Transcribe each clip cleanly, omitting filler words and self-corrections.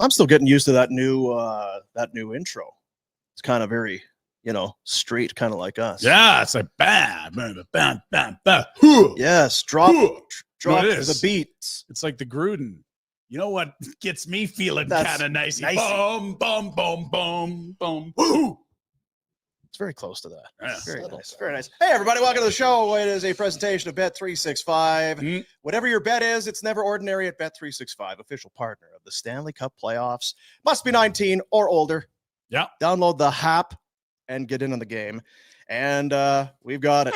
I'm still getting used to that new intro. It's kind of very, straight, kind of like us. Yeah, it's like bam, bam, bam, bam, bam. Yes, drop it is. the beats. It's like the Gruden. You know what gets me feeling That's kind of nicey? nicey. Boom, boom, boom, boom, boom. Woo! It's very close to that. Yeah. Very nice. Very nice. Hey, everybody, welcome to the show. It is a presentation of Bet365. Whatever your bet is, it's never ordinary at Bet365, official partner of the Stanley Cup playoffs. Must be 19 or older. Yeah. Download the app and get in on the game. And we've got it.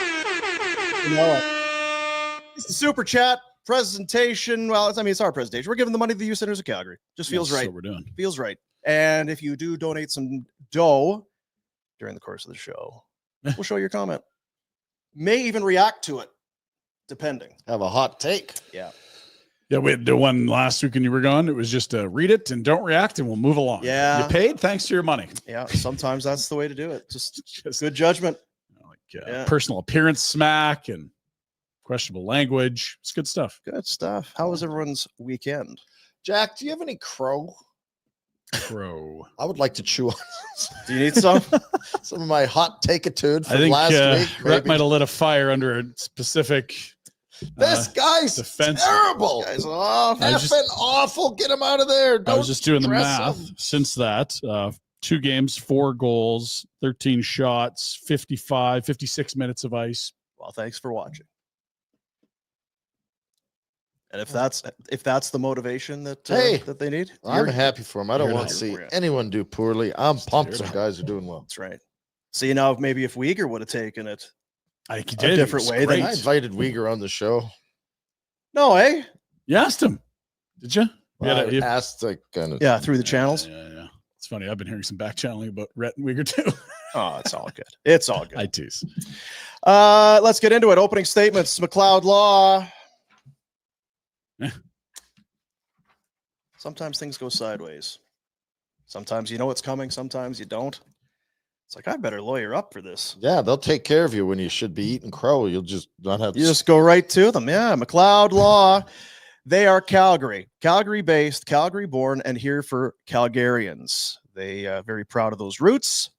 It's the Super Chat presentation. Well, it's our presentation. We're giving the money to the youth centers of Calgary. Just feels right. That's what we're doing. Feels right. And if you do donate some dough during the course of the show, we'll show your comment. May even react to it, depending. Have a hot take. Yeah. Yeah, we had the one last week when you were gone. It was just read it and don't react, and we'll move along. Yeah. You paid, thanks to your money. Yeah, sometimes that's the way to do it. Just good judgment. Personal appearance smack and questionable language. It's good stuff. Good stuff. How was everyone's weekend? Jack, do you have any crow? Crow. I would like to chew on Do you need some? some of my hot take-a-tude I from think last week. Rhett might have lit a fire under a specific. This guy's defense. terrible. Guys, awful. Effing awful. Get him out of there. I was just doing the stress math. him. Since that, 2 games, 4 goals, 13 shots, 56 minutes of ice. Well, thanks for watching. And if that's the motivation that that they need, I'm happy for him. I don't you're want to not- see anyone do poorly. I'm pumped some terrible. guys are doing well. that's right. See, now maybe if Uyghur would have taken it I think he a did. different It was way, then great. I invited Uyghur on the show. No, eh? You asked him, did you? Well, I asked like kind of. Yeah, through the channels. Yeah. It's funny. I've been hearing some back channeling about Rhett and Uyghur too. Oh, it's all good. It's all good. I tease. Let's get into it. Opening statements. McLeod Law. Sometimes things go sideways. Sometimes you know it's coming. Sometimes you don't. It's like, I better lawyer up for this. Yeah, they'll take care of you when you should be eating crow. You'll just not have. You just go right to them. Yeah, McLeod Law. They are Calgary-based, Calgary-born, and here for Calgarians. They are very proud of those roots.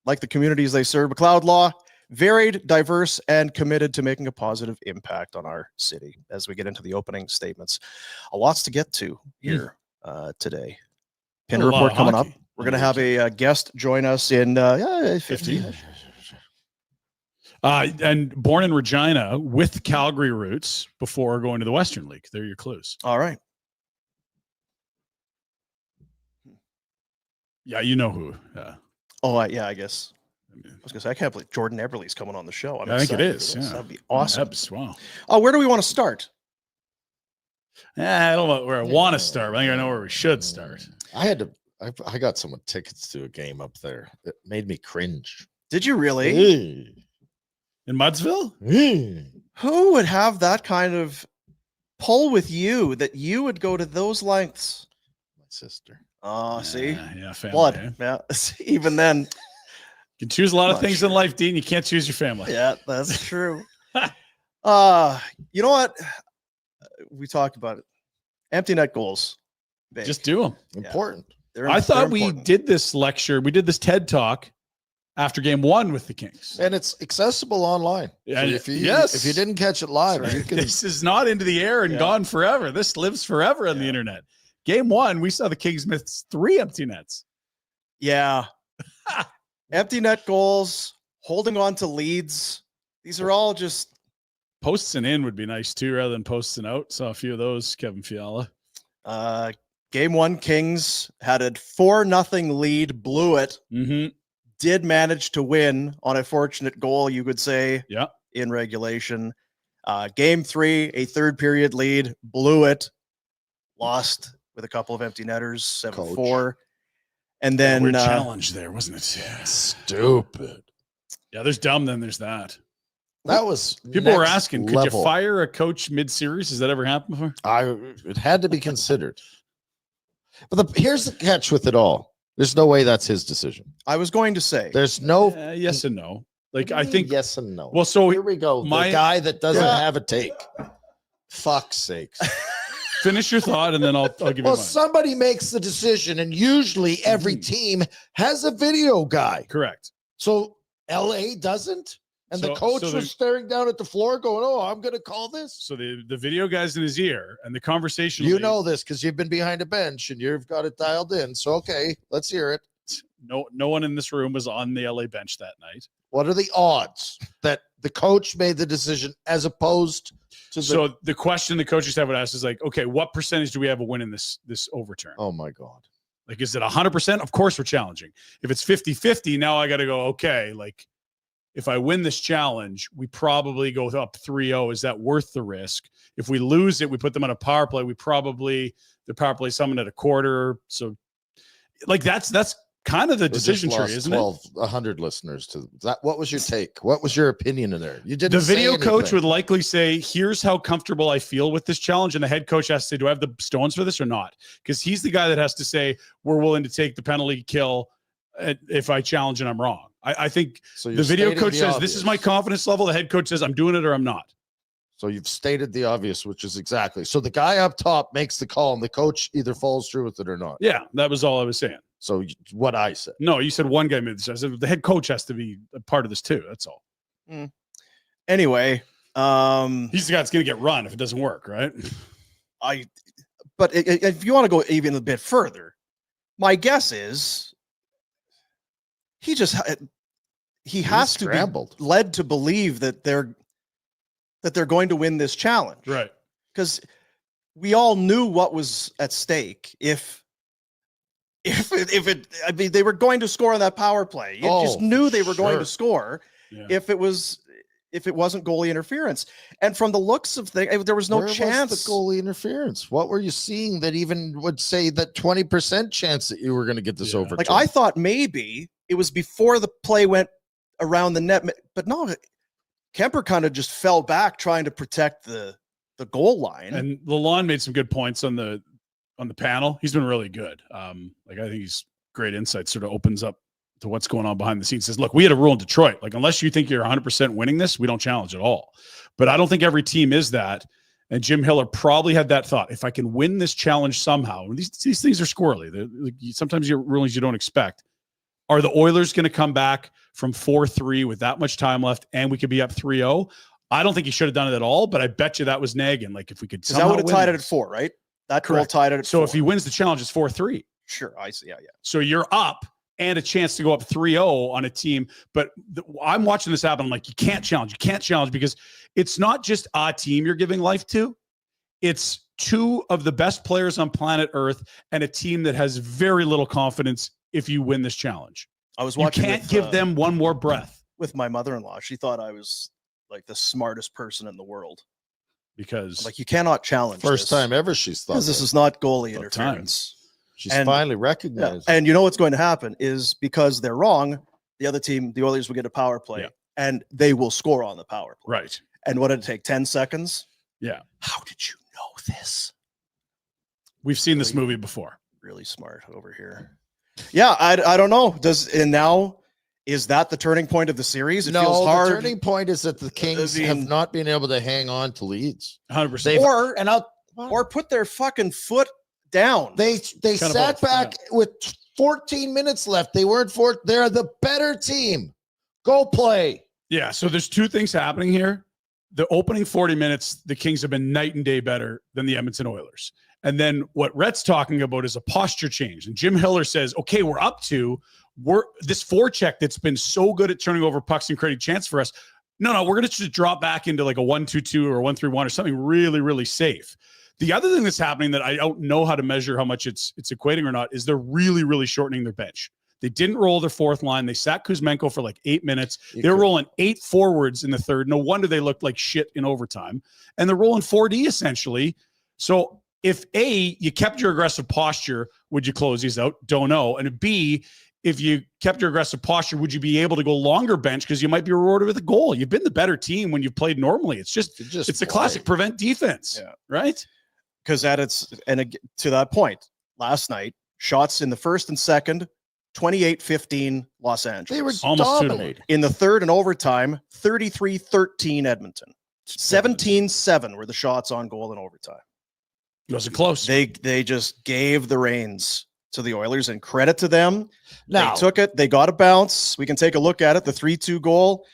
Like the communities they serve, McLeod Law, varied, diverse, and committed to making a positive impact on our city. As we get into the opening statements, a lots to get to here today. Pinder Report coming up. We're going to have a guest join us in 15. And born in Regina with Calgary roots before going to the Western League. There are your clues. All right. Yeah, you know who. I guess. I was going to say, I can't believe Jordan Eberle's coming on the show. I think it is. Yeah. That'd be awesome. Wow. Oh, where do we want to start? I don't know where I want to start. But I think I know where we should start. I got someone tickets to a game up there. It made me cringe. Did you really? In Mudsville? Who would have that kind of pull with you that you would go to those lengths? My sister. Oh, see? Yeah, family. Blood. Eh? Yeah. Even then. You can choose a lot of things in life, Dean. You can't choose your family. Yeah, that's true. You know what? We talked about it. Empty net goals. Big. Just do them. Important. I thought we did this lecture. We did this TED Talk after game 1 with the Kings. And it's accessible online. Yeah, So if you didn't catch it live, Right. you can. This is not into the air and gone forever. This lives forever on the internet. Game 1, we saw the Kings miss 3 empty nets. Yeah. Empty net goals, holding on to leads. These are all just Posts and in would be nice too, rather than posts and out. Saw a few of those, Kevin Fiala. Game 1 Kings had a 4-0 lead, blew it. Mm-hmm. Did manage to win on a fortunate goal, you could say, in regulation. Game 3, a third period lead, blew it, lost with a couple of empty netters, 7-4. And then weird challenge there, wasn't it? Yeah. Stupid. Yeah, there's dumb, then there's that. That was People were next asking, could level. you fire a coach mid-series? Has that ever happened before? It had to be considered. But here's the catch with it all. There's no way that's his decision. I was going to say, There's no Yes and no. Like, I think yes and no. Well, so here we go. The guy that doesn't have a take. Fuck's sakes. Finish your thought, and then I'll give you Well, mine. somebody makes the decision, and usually every team has a video guy. Correct. So LA doesn't, and the coach was staring down at the floor, going, "Oh, I'm going to call this." So the video guy's in his ear, and the conversation. You know this because you've been behind a bench and you've got it dialed in. So okay, let's hear it. No one in this room was on the LA bench that night. What are the odds that the coach made the decision as opposed to So the question the coaching staff would ask is like, okay, what percentage do we have a win in this overturn? Oh my God. Like, is it 100%? Of course we're challenging. If it's 50-50, now I got to go, okay, like if I win this challenge, we probably go up 3-0. Is that worth the risk? If we lose it, we put them on a power play. The power play someone at a quarter. So like that's kind of the decision tree, isn't it? 100 listeners to that. What was your take? What was your opinion in there? You didn't. The video coach would likely say, "Here's how comfortable I feel with this challenge," and the head coach has to say, "Do I have the stones for this or not?" Because he's the guy that has to say, "We're willing to take the penalty kill if I challenge and I'm wrong." I think the video coach says, "This is my confidence level." The head coach says, "I'm doing it or I'm not." So you've stated the obvious, which is exactly. So the guy up top makes the call, and the coach either follows through with it or not. Yeah, that was all I was saying. So what I said. No, you said one guy made this. I said the head coach has to be a part of this too. That's all. Anyway, he's the guy that's going to get run if it doesn't work, right? But if you want to go even a bit further, my guess is he has to be led to believe that they're going to win this challenge, right? Because we all knew what was at stake if they were going to score on that power play. You just knew they were going to score if it wasn't goalie interference. And from the looks of things, there was no chance. Was the goalie interference? What were you seeing that even would say that 20% chance that you were going to get this over? Like I thought maybe it was before the play went around the net, but no, Kemper kind of just fell back trying to protect the goal line. And Lalonde made some good points on the panel. He's been really good. Like I think he's great insight, sort of opens up to what's going on behind the scenes. Says, look, we had a rule in Detroit. Like, unless you think you're 100% winning this, we don't challenge at all. But I don't think every team is that. And Jim Hiller probably had that thought. If I can win this challenge somehow, and these things are squirrely. Sometimes you get rulings you don't expect. Are the Oilers going to come back from 4-3 with that much time left and we could be up 3-0? I don't think he should have done it at all, but I bet you that was nagging. Like if we could somehow that would have tied it at 4, right? That goal tied it at 4. So if he wins the challenge, it's 4-3. Sure, I see. Yeah. So you're up and a chance to go up 3-0 on a team. But I'm watching this happen. I'm like, you can't challenge. You can't challenge because it's not just a team you're giving life to. It's two of the best players on planet Earth and a team that has very little confidence if you win this challenge. I was watching. You can't give them one more breath. With my mother-in-law, she thought I was like the smartest person in the world. Because like you cannot challenge. First time ever she's thought this is not goalie interference. She's finally recognized. And you know what's going to happen is because they're wrong, the other team, the Oilers, will get a power play and they will score on the power play. Right. And what did it take? 10 seconds? Yeah. How did you know this? We've seen this movie before. Really smart over here. Yeah, I don't know. Is that the turning point of the series? It feels hard. The turning point is that the Kings have not been able to hang on to leads. 100%. Or put their fucking foot down. They sat back with 14 minutes left. They weren't they're the better team. Go play. Yeah, so there's two things happening here. The opening 40 minutes, the Kings have been night and day better than the Edmonton Oilers. And then what Rhett's talking about is a posture change. And Jim Hiller says, okay, we're this forecheck that's been so good at turning over pucks and creating chance for us. No, we're going to just drop back into like a 1-2-2 or 1-3-1 or something really, really safe. The other thing that's happening that I don't know how to measure how much it's equating or not is they're really, really shortening their bench. They didn't roll their fourth line. They sat Kuzmenko for like 8 minutes. They're rolling 8 forwards in the third. No wonder they looked like shit in overtime. And they're rolling 4D essentially. So if A, you kept your aggressive posture, would you close these out? Don't know. And B, if you kept your aggressive posture, would you be able to go longer bench because you might be rewarded with a goal? You've been the better team when you've played normally. It's the classic prevent defense, right? Because to that point, last night, shots in the first and second, 28-15 Los Angeles. They were almost dominated. In the third and overtime, 33-13 Edmonton. 17-7 were the shots on goal in overtime. It wasn't close. They just gave the reins to the Oilers, and credit to them. Now, They took it. They got a bounce. We can take a look at it. The 3-2 goal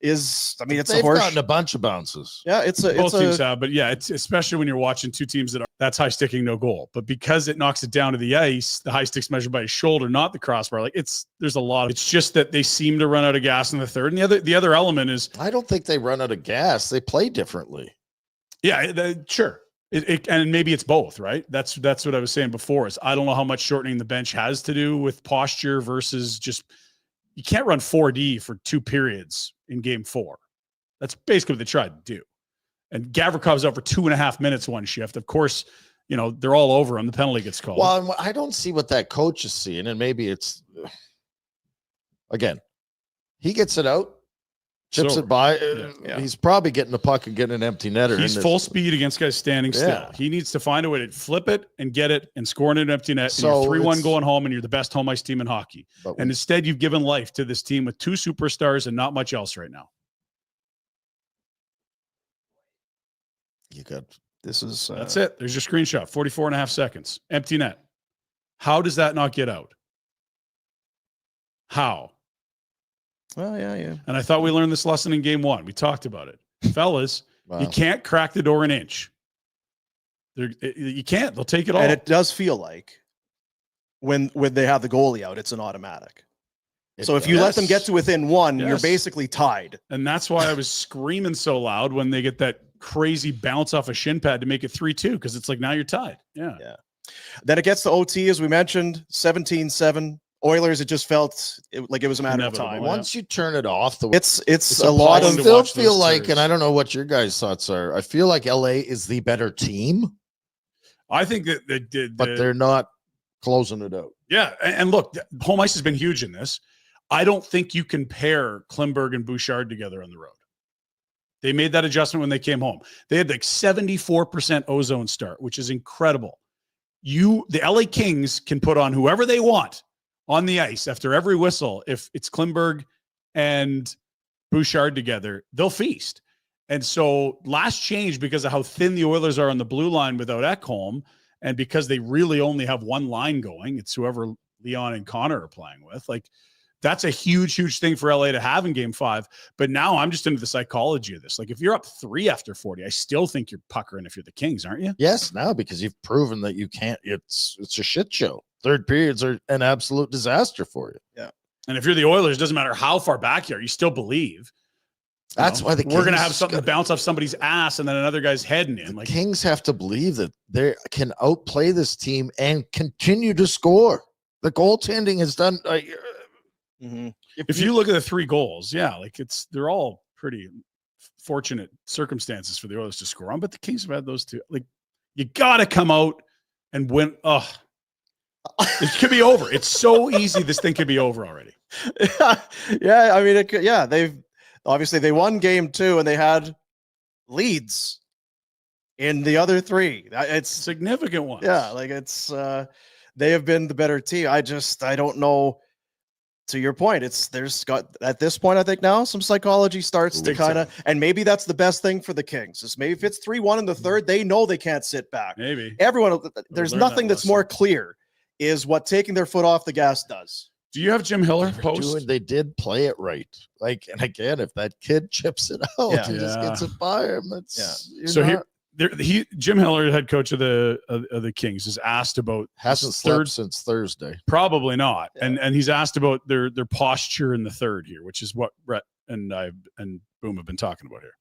is, I mean, it's a they've horse. gotten a bunch of bounces. Yeah, Both teams have, but yeah, it's especially when you're watching two teams that's high sticking, no goal. But because it knocks it down to the ice, the high stick's measured by his shoulder, not the crossbar. Like there's a lot. It's just that they seem to run out of gas in the third. And the other element is, I don't think they run out of gas. They play differently. yeah, sure. And maybe it's both, right? That's what I was saying before. Is I don't know how much shortening the bench has to do with posture versus just you can't run 4D for 2 periods in game 4. That's basically what they tried to do. And Gavrikov's out for 2.5 minutes one shift. Of course, they're all over him. The penalty gets called. Well, I don't see what that coach is seeing, and maybe it's again, he gets it out. Chips it by. Yeah. He's probably getting the puck and getting an empty netter. He's full speed against guys standing still. He needs to find a way to flip it and get it and score in an empty net. So and you're 3-1 going home, and you're the best home ice team in hockey. And instead, you've given life to this team with 2 superstars and not much else right now. You got This is that's it. There's your screenshot. 44.5 seconds. Empty net. How does that not get out? How? Well, yeah. And I thought we learned this lesson in game 1. We talked about it. Fellas, wow. you can't crack the door an inch. You can't. They'll take it all. And it does feel like when they have the goalie out, it's an automatic. So if you let them get to within 1, you're basically tied. And that's why I was screaming so loud when they get that crazy bounce off a shin pad to make it 3-2, because it's like now you're tied. Yeah. Then it gets to OT, as we mentioned, 17-7. Oilers, it just felt like it was a matter of time. Once you turn it off, it's a lot of. I still feel like, and I don't know what your guys' thoughts are. I feel like LA is the better team. I think that they did, but they're not closing it out. Yeah, and look, home ice has been huge in this. I don't think you can pair Klingberg and Bouchard together on the road. They made that adjustment when they came home. They had like 74% ozone start, which is incredible. The LA Kings can put on whoever they want on the ice after every whistle. If it's Klingberg and Bouchard together, they'll feast. And so last change, because of how thin the Oilers are on the blue line without Ekholm, and because they really only have one line going, it's whoever Leon and Connor are playing with. Like, that's a huge, huge thing for LA to have in game 5. But now I'm just into the psychology of this. Like, if you're up 3 after 40, I still think you're puckering if you're the Kings, aren't you? Yes, now, because you've proven that you can't. It's a shit show. Third periods are an absolute disaster for you. Yeah. And if you're the Oilers, it doesn't matter how far back you are, you still believe. That's why we're going to have something to bounce off somebody's ass and then another guy's heading in. Like, Kings have to believe that they can outplay this team and continue to score. The goaltending is done. If you look at the 3 goals, like they're all pretty fortunate circumstances for the Oilers to score on, but the Kings have had those 2. Like, you got to come out and win. Oh, it could be over. It's so easy. This thing could be over already. Yeah. I mean, they won game 2 and they had leads in the other 3. It's significant ones. Yeah. Like they have been the better team. I don't know. To your point, at this point, I think now some psychology starts to kind of, and maybe that's the best thing for the Kings. Is maybe if it's 3-1 in the third, they know they can't sit back. Maybe there's nothing that's more clear is what taking their foot off the gas does. Do you have Jim Hiller post? They did play it right. Like, and again, if that kid chips it out and just gets it by him, Jim Hiller, head coach of the Kings, is asked about hasn't slept since Thursday. Probably not, and he's asked about their posture in the third here, which is what Rhett and I and Boom have been talking about here.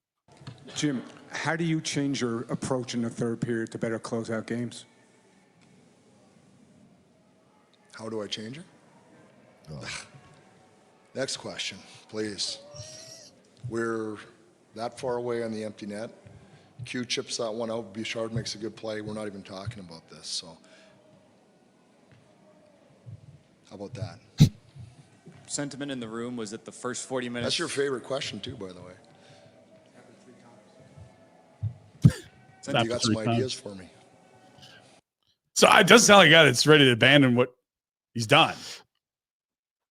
Jim, how do you change your approach in the third period to better close out games? How do I change it? Next question, please. We're that far away on the empty net. Q chips that one out. Bouchard makes a good play. We're not even talking about this. So how about that? Sentiment in the room was that the first 40 minutes. That's your favorite question too, by the way. You got some ideas for me. So it does sound like a guy that's ready to abandon what he's done.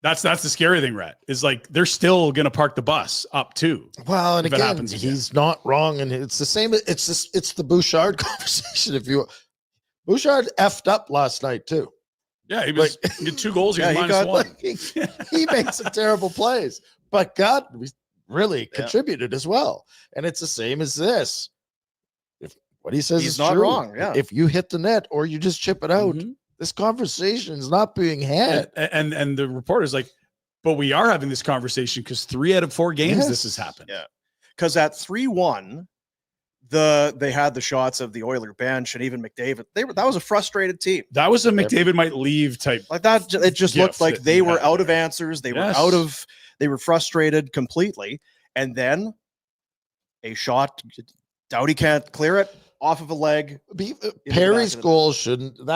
That's the scary thing, Rhett, is like they're still going to park the bus up too. Well, and again, he's not wrong, and it's the same. It's the Bouchard conversation. If you Bouchard effed up last night too. Yeah, he was he had 2 goals. He was he minus got, 1. He makes some terrible plays, but God really contributed as well. And it's the same as this. If what he says He's is not true, wrong. Yeah. if you hit the net or you just chip it out, this conversation is not being had. And the reporter's like, but we are having this conversation because 3 out of 4 games this has happened. Yeah. Because at 3-1, they had the shots of the Oiler bench and even McDavid. That was a frustrated team. That was a McDavid might leave type. Like that, it just looked like they were out of answers. They Yes. were frustrated completely. And then a shot, Doughty can't clear it off of a leg. Perry's goal shouldn't. When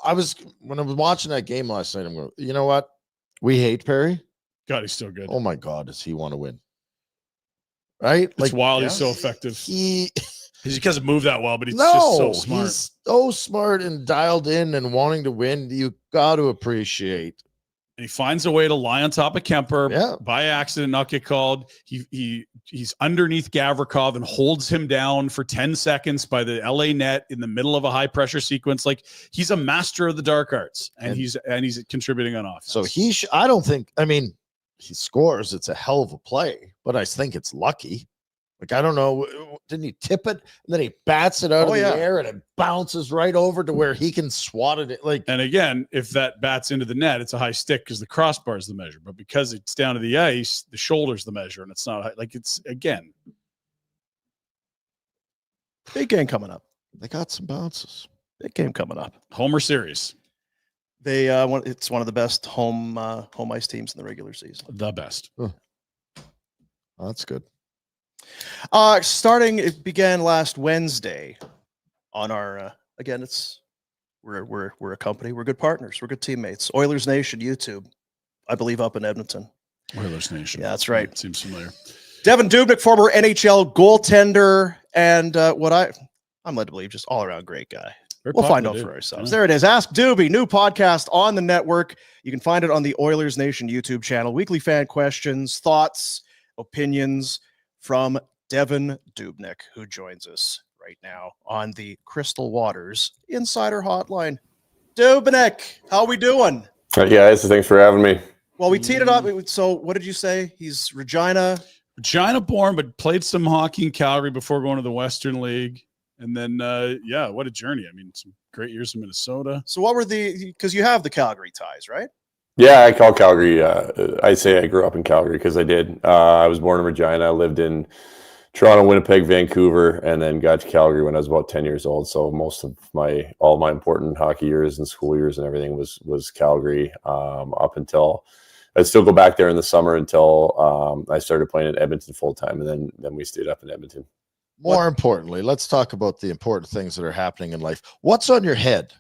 I was watching that game last night, I'm going, you know what? We hate Perry. God, he's still good. Oh my God, does he want to win? Right? It's wild. He's so effective. He doesn't move that well, but he's just so smart. He's so smart and dialed in and wanting to win. You got to appreciate. And he finds a way to lie on top of Kemper by accident, not get called. He's underneath Gavrikov and holds him down for 10 seconds by the LA net in the middle of a high pressure sequence. Like he's a master of the dark arts, and he's contributing on offense. So I don't think. I mean, he scores. It's a hell of a play, but I think it's lucky. Like, I don't know. Didn't he tip it? And then he bats it out of the air and it bounces right over to where he can swat it. And again, if that bats into the net, it's a high stick because the crossbar is the measure. But because it's down to the ice, the shoulder's the measure, and it's not high. Like it's again. Big game coming up. They got some bounces. Big game coming up. Homer series. It's one of the best home ice teams in the regular season. The best. Oh, that's good. It began last Wednesday on our again. We're a company. We're good partners. We're good teammates. Oilers Nation YouTube, I believe, up in Edmonton. Oilers Nation. Yeah, that's right. Seems familiar. Devan Dubnyk, former NHL goaltender, and I'm led to believe just all around great guy. We'll find out for ourselves. There it is. Ask Dubey, new podcast on the network. You can find it on the Oilers Nation YouTube channel. Weekly fan questions, thoughts, opinions from Devan Dubnyk, who joins us right now on the Crystal Waters Insider Hotline. Dubnyk, how we doing? Yeah, guys, thanks for having me. Well, we teed it up. So what did you say? He's Regina born, but played some hockey in Calgary before going to the Western League. And then, what a journey. I mean, some great years in Minnesota. So what were because you have the Calgary ties, right? Yeah, I call Calgary. I say I grew up in Calgary because I did. I was born in Regina. I lived in Toronto, Winnipeg, Vancouver, and then got to Calgary when I was about 10 years old. So most of all my important hockey years and school years and everything was Calgary up until I'd still go back there in the summer until I started playing in Edmonton full time, and then we stayed up in Edmonton. More importantly, let's talk about the important things that are happening in life. What's on your head?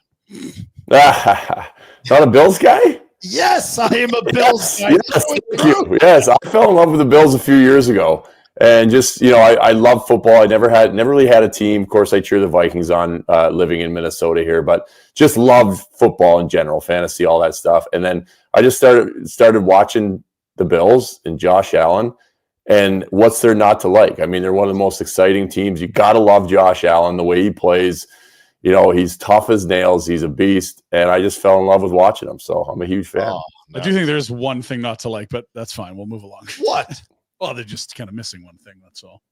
Not a Bills guy? Yes, I am a Bills guy. Yes, thank you. Yes, I fell in love with the Bills a few years ago. And just, I love football. I never really had a team. Of course, I cheer the Vikings on living in Minnesota here, but just love football in general, fantasy, all that stuff. And then I just started watching the Bills and Josh Allen. And what's there not to like? I mean, they're one of the most exciting teams. You got to love Josh Allen, the way he plays. He's tough as nails. He's a beast. And I just fell in love with watching him. So I'm a huge fan. Oh, I do think there's one thing not to like, but that's fine. We'll move along. What? Well, they're just kind of missing one thing. That's all.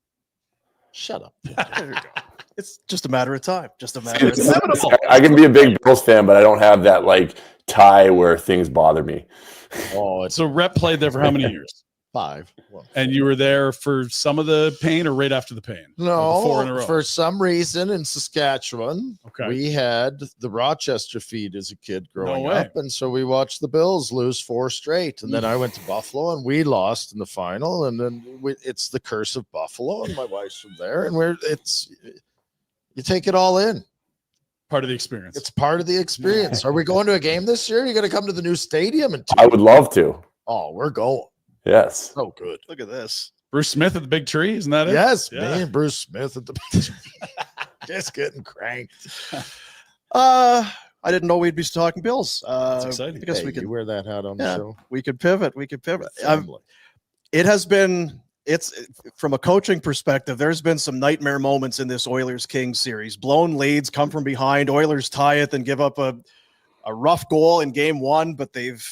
Shut up. There you go. It's just a matter of time. Just a matter of time. I can be a big Bills fan, but I don't have that tie where things bother me. Oh, So Rep played there for how many years? 5. Well, And you were there for some of the pain or right after the pain? Or 4 in a row? For some reason in Saskatchewan, Okay. we had the Rochester feed as a kid growing way. up. And so we watched the Bills lose 4 straight. And then I went to Buffalo and we lost in the final. And then it's the curse of Buffalo. And my wife's from there. And you take it all in. Part of the experience. It's part of the experience. Are we going to a game this year? You're going to come to the new stadium? I would love to. Oh, we're going. Yes. So good. Look at this. Bruce Smith at the big tree. Isn't that it? Yes, Yeah. man. Bruce Smith at the just getting cranked. I didn't know we'd be talking Bills. That's exciting. I guess Hey, we could you wear that hat on the show. we could pivot. We could pivot. Family. It has been it's from a coaching perspective, there's been some nightmare moments in this Oilers-Kings series. Blown leads, come from behind, Oilers tie it, then give up a rough goal in game one, but they've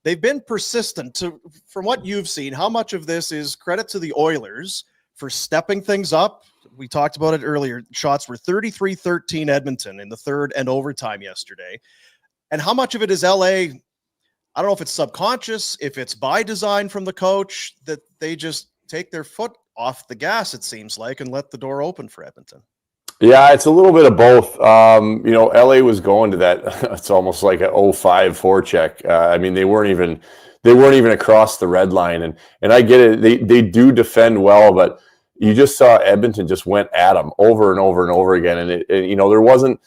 been persistent. From what you've seen, how much of this is credit to the Oilers for stepping things up? We talked about it earlier. Shots were 33-13 Edmonton in the third and overtime yesterday. And how much of it is LA? I don't know if it's subconscious, if it's by design from the coach, that they just take their foot off the gas, it seems like, and let the door open for Edmonton. Yeah, it's a little bit of both. LA was going to that. It's almost like a 0-5 forecheck. I mean, they weren't even across the red line, and I get it. They do defend well, but you just saw Edmonton just went at them over and over and over again, and there wasn't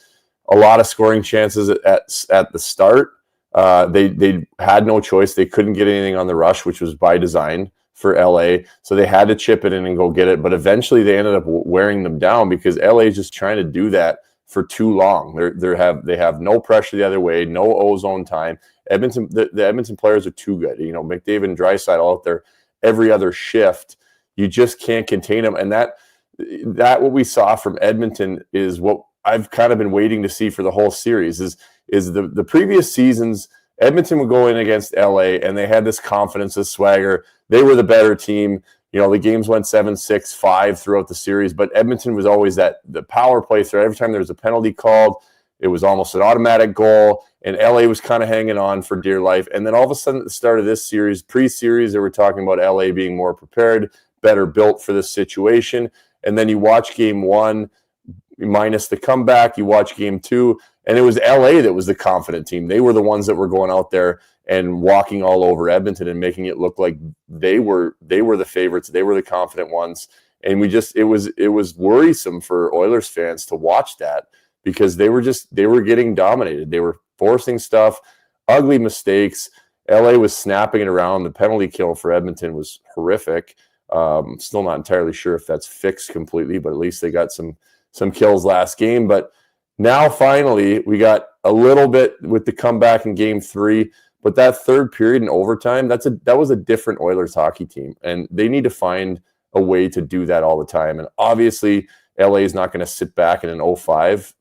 a lot of scoring chances at the start. They had no choice. They couldn't get anything on the rush, which was by design for LA. So they had to chip it in and go get it. But eventually they ended up wearing them down because LA is just trying to do that for too long. They have no pressure the other way, no ozone time. The Edmonton players are too good. McDavid and Draisaitl out there every other shift. You just can't contain them. And that what we saw from Edmonton is what I've kind of been waiting to see for the whole series is the previous seasons. Edmonton would go in against LA and they had this confidence, this swagger. They were the better team. The games went 7-6-5 throughout the series, but Edmonton was always the power play threat. Every time there was a penalty called, it was almost an automatic goal, and LA was kind of hanging on for dear life. And then all of a sudden at the start of this series, pre-series, they were talking about LA being more prepared, better built for this situation. And then you watch game one, minus the comeback, you watch game two, and it was LA that was the confident team. They were the ones that were going out there and walking all over Edmonton and making it look like they were the favorites. They were the confident ones. And it was worrisome for Oilers fans to watch that because they were getting dominated. They were forcing stuff, ugly mistakes. LA was snapping it around. The penalty kill for Edmonton was horrific. Still not entirely sure if that's fixed completely, but at least they got some kills last game. But now finally we got a little bit with the comeback in game three. But that third period in overtime, that was a different Oilers hockey team. And they need to find a way to do that all the time. And obviously, LA is not going to sit back in an 0-5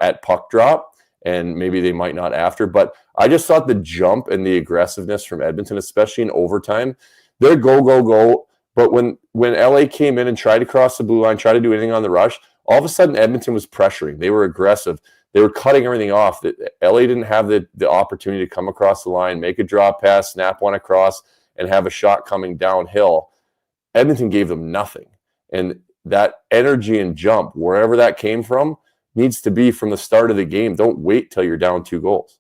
at puck drop. And maybe they might not after. But I just thought the jump and the aggressiveness from Edmonton, especially in overtime, they're go. But when LA came in and tried to cross the blue line, tried to do anything on the rush, all of a sudden Edmonton was pressuring. They were aggressive. They were cutting everything off. LA didn't have the opportunity to come across the line, make a drop pass, snap one across, and have a shot coming downhill. Edmonton gave them nothing. And that energy and jump, wherever that came from, needs to be from the start of the game. Don't wait till you're down 2 goals.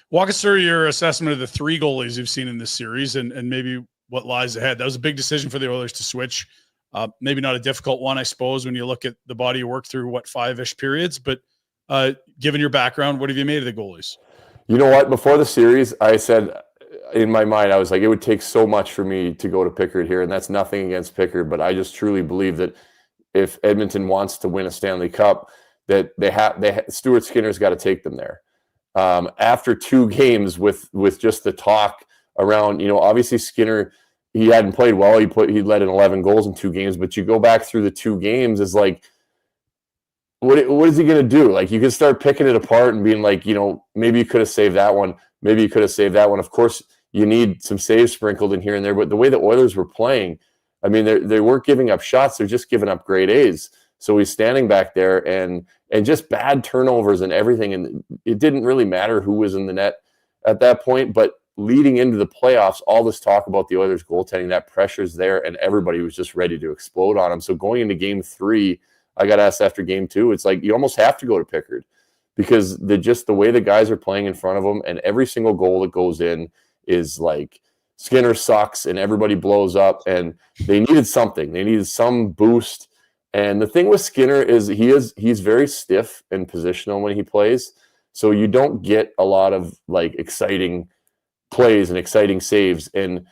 Walk us through your assessment of the 3 goalies you've seen in this series and maybe what lies ahead. That was a big decision for the Oilers to switch. Maybe not a difficult one, I suppose, when you look at the body of work through, 5-ish periods. But given your background, what have you made of the goalies? You know what? Before the series, I said in my mind, I was like, it would take so much for me to go to Pickard here. And that's nothing against Pickard, but I just truly believe that if Edmonton wants to win a Stanley Cup, that Stuart Skinner's got to take them there. After 2 games with just the talk around, obviously Skinner, he hadn't played well. He led in 11 goals in 2 games, but you go back through the 2 games, is like, what is he going to do? Like, you can start picking it apart and being like, maybe you could have saved that one. Maybe you could have saved that one. Of course, you need some saves sprinkled in here and there, but the way the Oilers were playing, I mean, they weren't giving up shots. They're just giving up grade A's. So he's standing back there and just bad turnovers and everything. And it didn't really matter who was in the net at that point. But leading into the playoffs, all this talk about the Oilers goaltending, that pressure's there, and everybody was just ready to explode on him. So going into game 3, I got asked after game 2, it's like you almost have to go to Pickard because the way the guys are playing in front of them, and every single goal that goes in is like Skinner sucks and everybody blows up, and they needed something. They needed some boost. And the thing with Skinner is he's very stiff and positional when he plays. So you don't get a lot of like exciting plays and exciting saves. And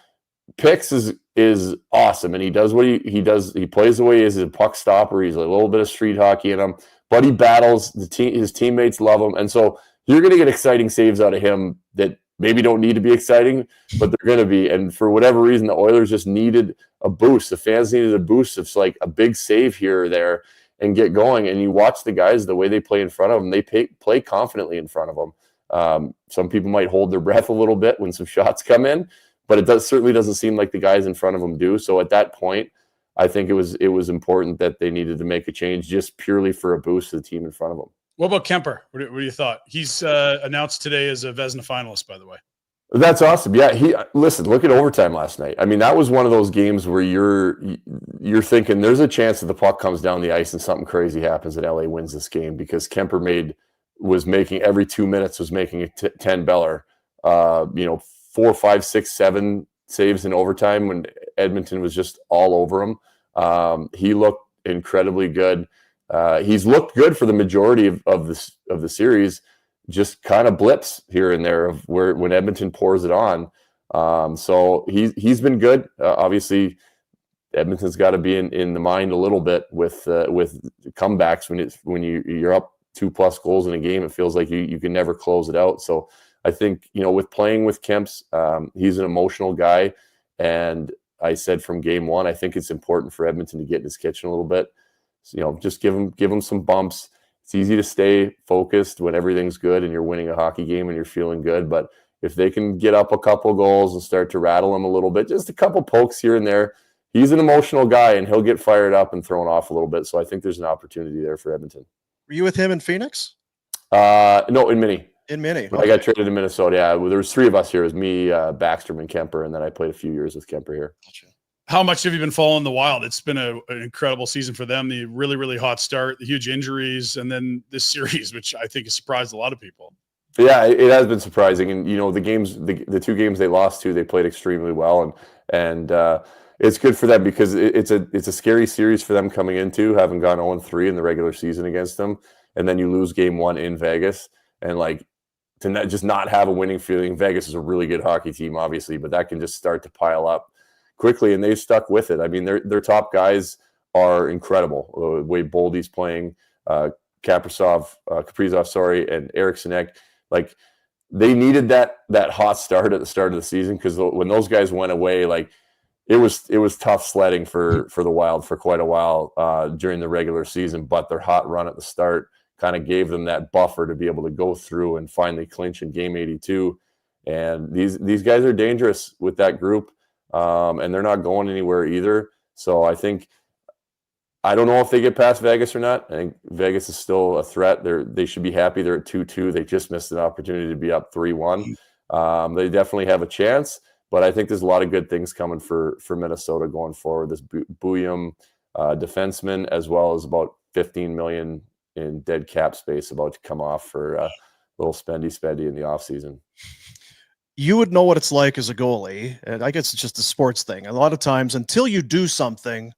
Pix is awesome, and he does what he does. He plays the way he is. He's a puck stopper. He's a little bit of street hockey in him, but he battles. His teammates love him, and so you're going to get exciting saves out of him that maybe don't need to be exciting, but they're going to be. And for whatever reason, the Oilers just needed a boost. The fans needed a boost. It's like a big save here or there and get going. And you watch the guys, the way they play in front of them, they play confidently in front of them. Some people might hold their breath a little bit when some shots come in, but it certainly doesn't seem like the guys in front of them do. So at that point, I think it was important that they needed to make a change just purely for a boost to the team in front of them. What about Kemper? What do you thought? He's announced today as a Vezina finalist, by the way. That's awesome. Yeah, listen, look at overtime last night. I mean, that was one of those games where you're thinking there's a chance that the puck comes down the ice and something crazy happens and LA wins this game, because Kemper was making every 2 minutes was making a 10 beller. 4, 5, 6, 7 saves in overtime when Edmonton was just all over him. He looked incredibly good. He's looked good for the majority of the series. Just kind of blips here and there of when Edmonton pours it on. So he's been good. Obviously, Edmonton's got to be in the mind a little bit with comebacks when you're up 2+ goals in a game. It feels like you can never close it out. So I think with playing with Kemps, he's an emotional guy, and I said from game one, I think it's important for Edmonton to get in his kitchen a little bit. So, just give him some bumps. It's easy to stay focused when everything's good and you're winning a hockey game and you're feeling good. But if they can get up a couple goals and start to rattle him a little bit, just a couple pokes here and there, he's an emotional guy and he'll get fired up and thrown off a little bit. So I think there's an opportunity there for Edmonton. Were you with him in Phoenix? No, in Mini. In Mini. I got traded to Minnesota. Yeah, there was 3 of us here. It was me, Backstrom, and Kemper, and then I played a few years with Kemper here. Gotcha. How much have you been following the Wild? It's been an incredible season for them. The really, really hot start, the huge injuries, and then this series, which I think has surprised a lot of people. Yeah, it has been surprising. And, the 2 games they lost to, they played extremely well. And it's good for them because it's a scary series for them coming into, having gone 0-3 in the regular season against them. And then you lose game 1 in Vegas. And, to not have a winning feeling. Vegas is a really good hockey team, obviously, but that can just start to pile up quickly, and they've stuck with it. I mean, their top guys are incredible. The way Boldy's playing, Kaprizov, and Eriksson Ek, they needed that hot start at the start of the season, because when those guys went away, it was tough sledding for the Wild for quite a while during the regular season. But their hot run at the start kind of gave them that buffer to be able to go through and finally clinch in game 82. And these guys are dangerous with that group. And they're not going anywhere either. So I don't know if they get past Vegas or not. I think Vegas is still a threat. They should be happy they're at 2-2. They just missed an opportunity to be up 3-1. They definitely have a chance, but I think there's a lot of good things coming for Minnesota going forward. This Buyum defenseman, as well as about $15 million in dead cap space about to come off for a little spendy in the offseason. You would know what it's like as a goalie, and I guess it's just a sports thing. A lot of times, until you do something,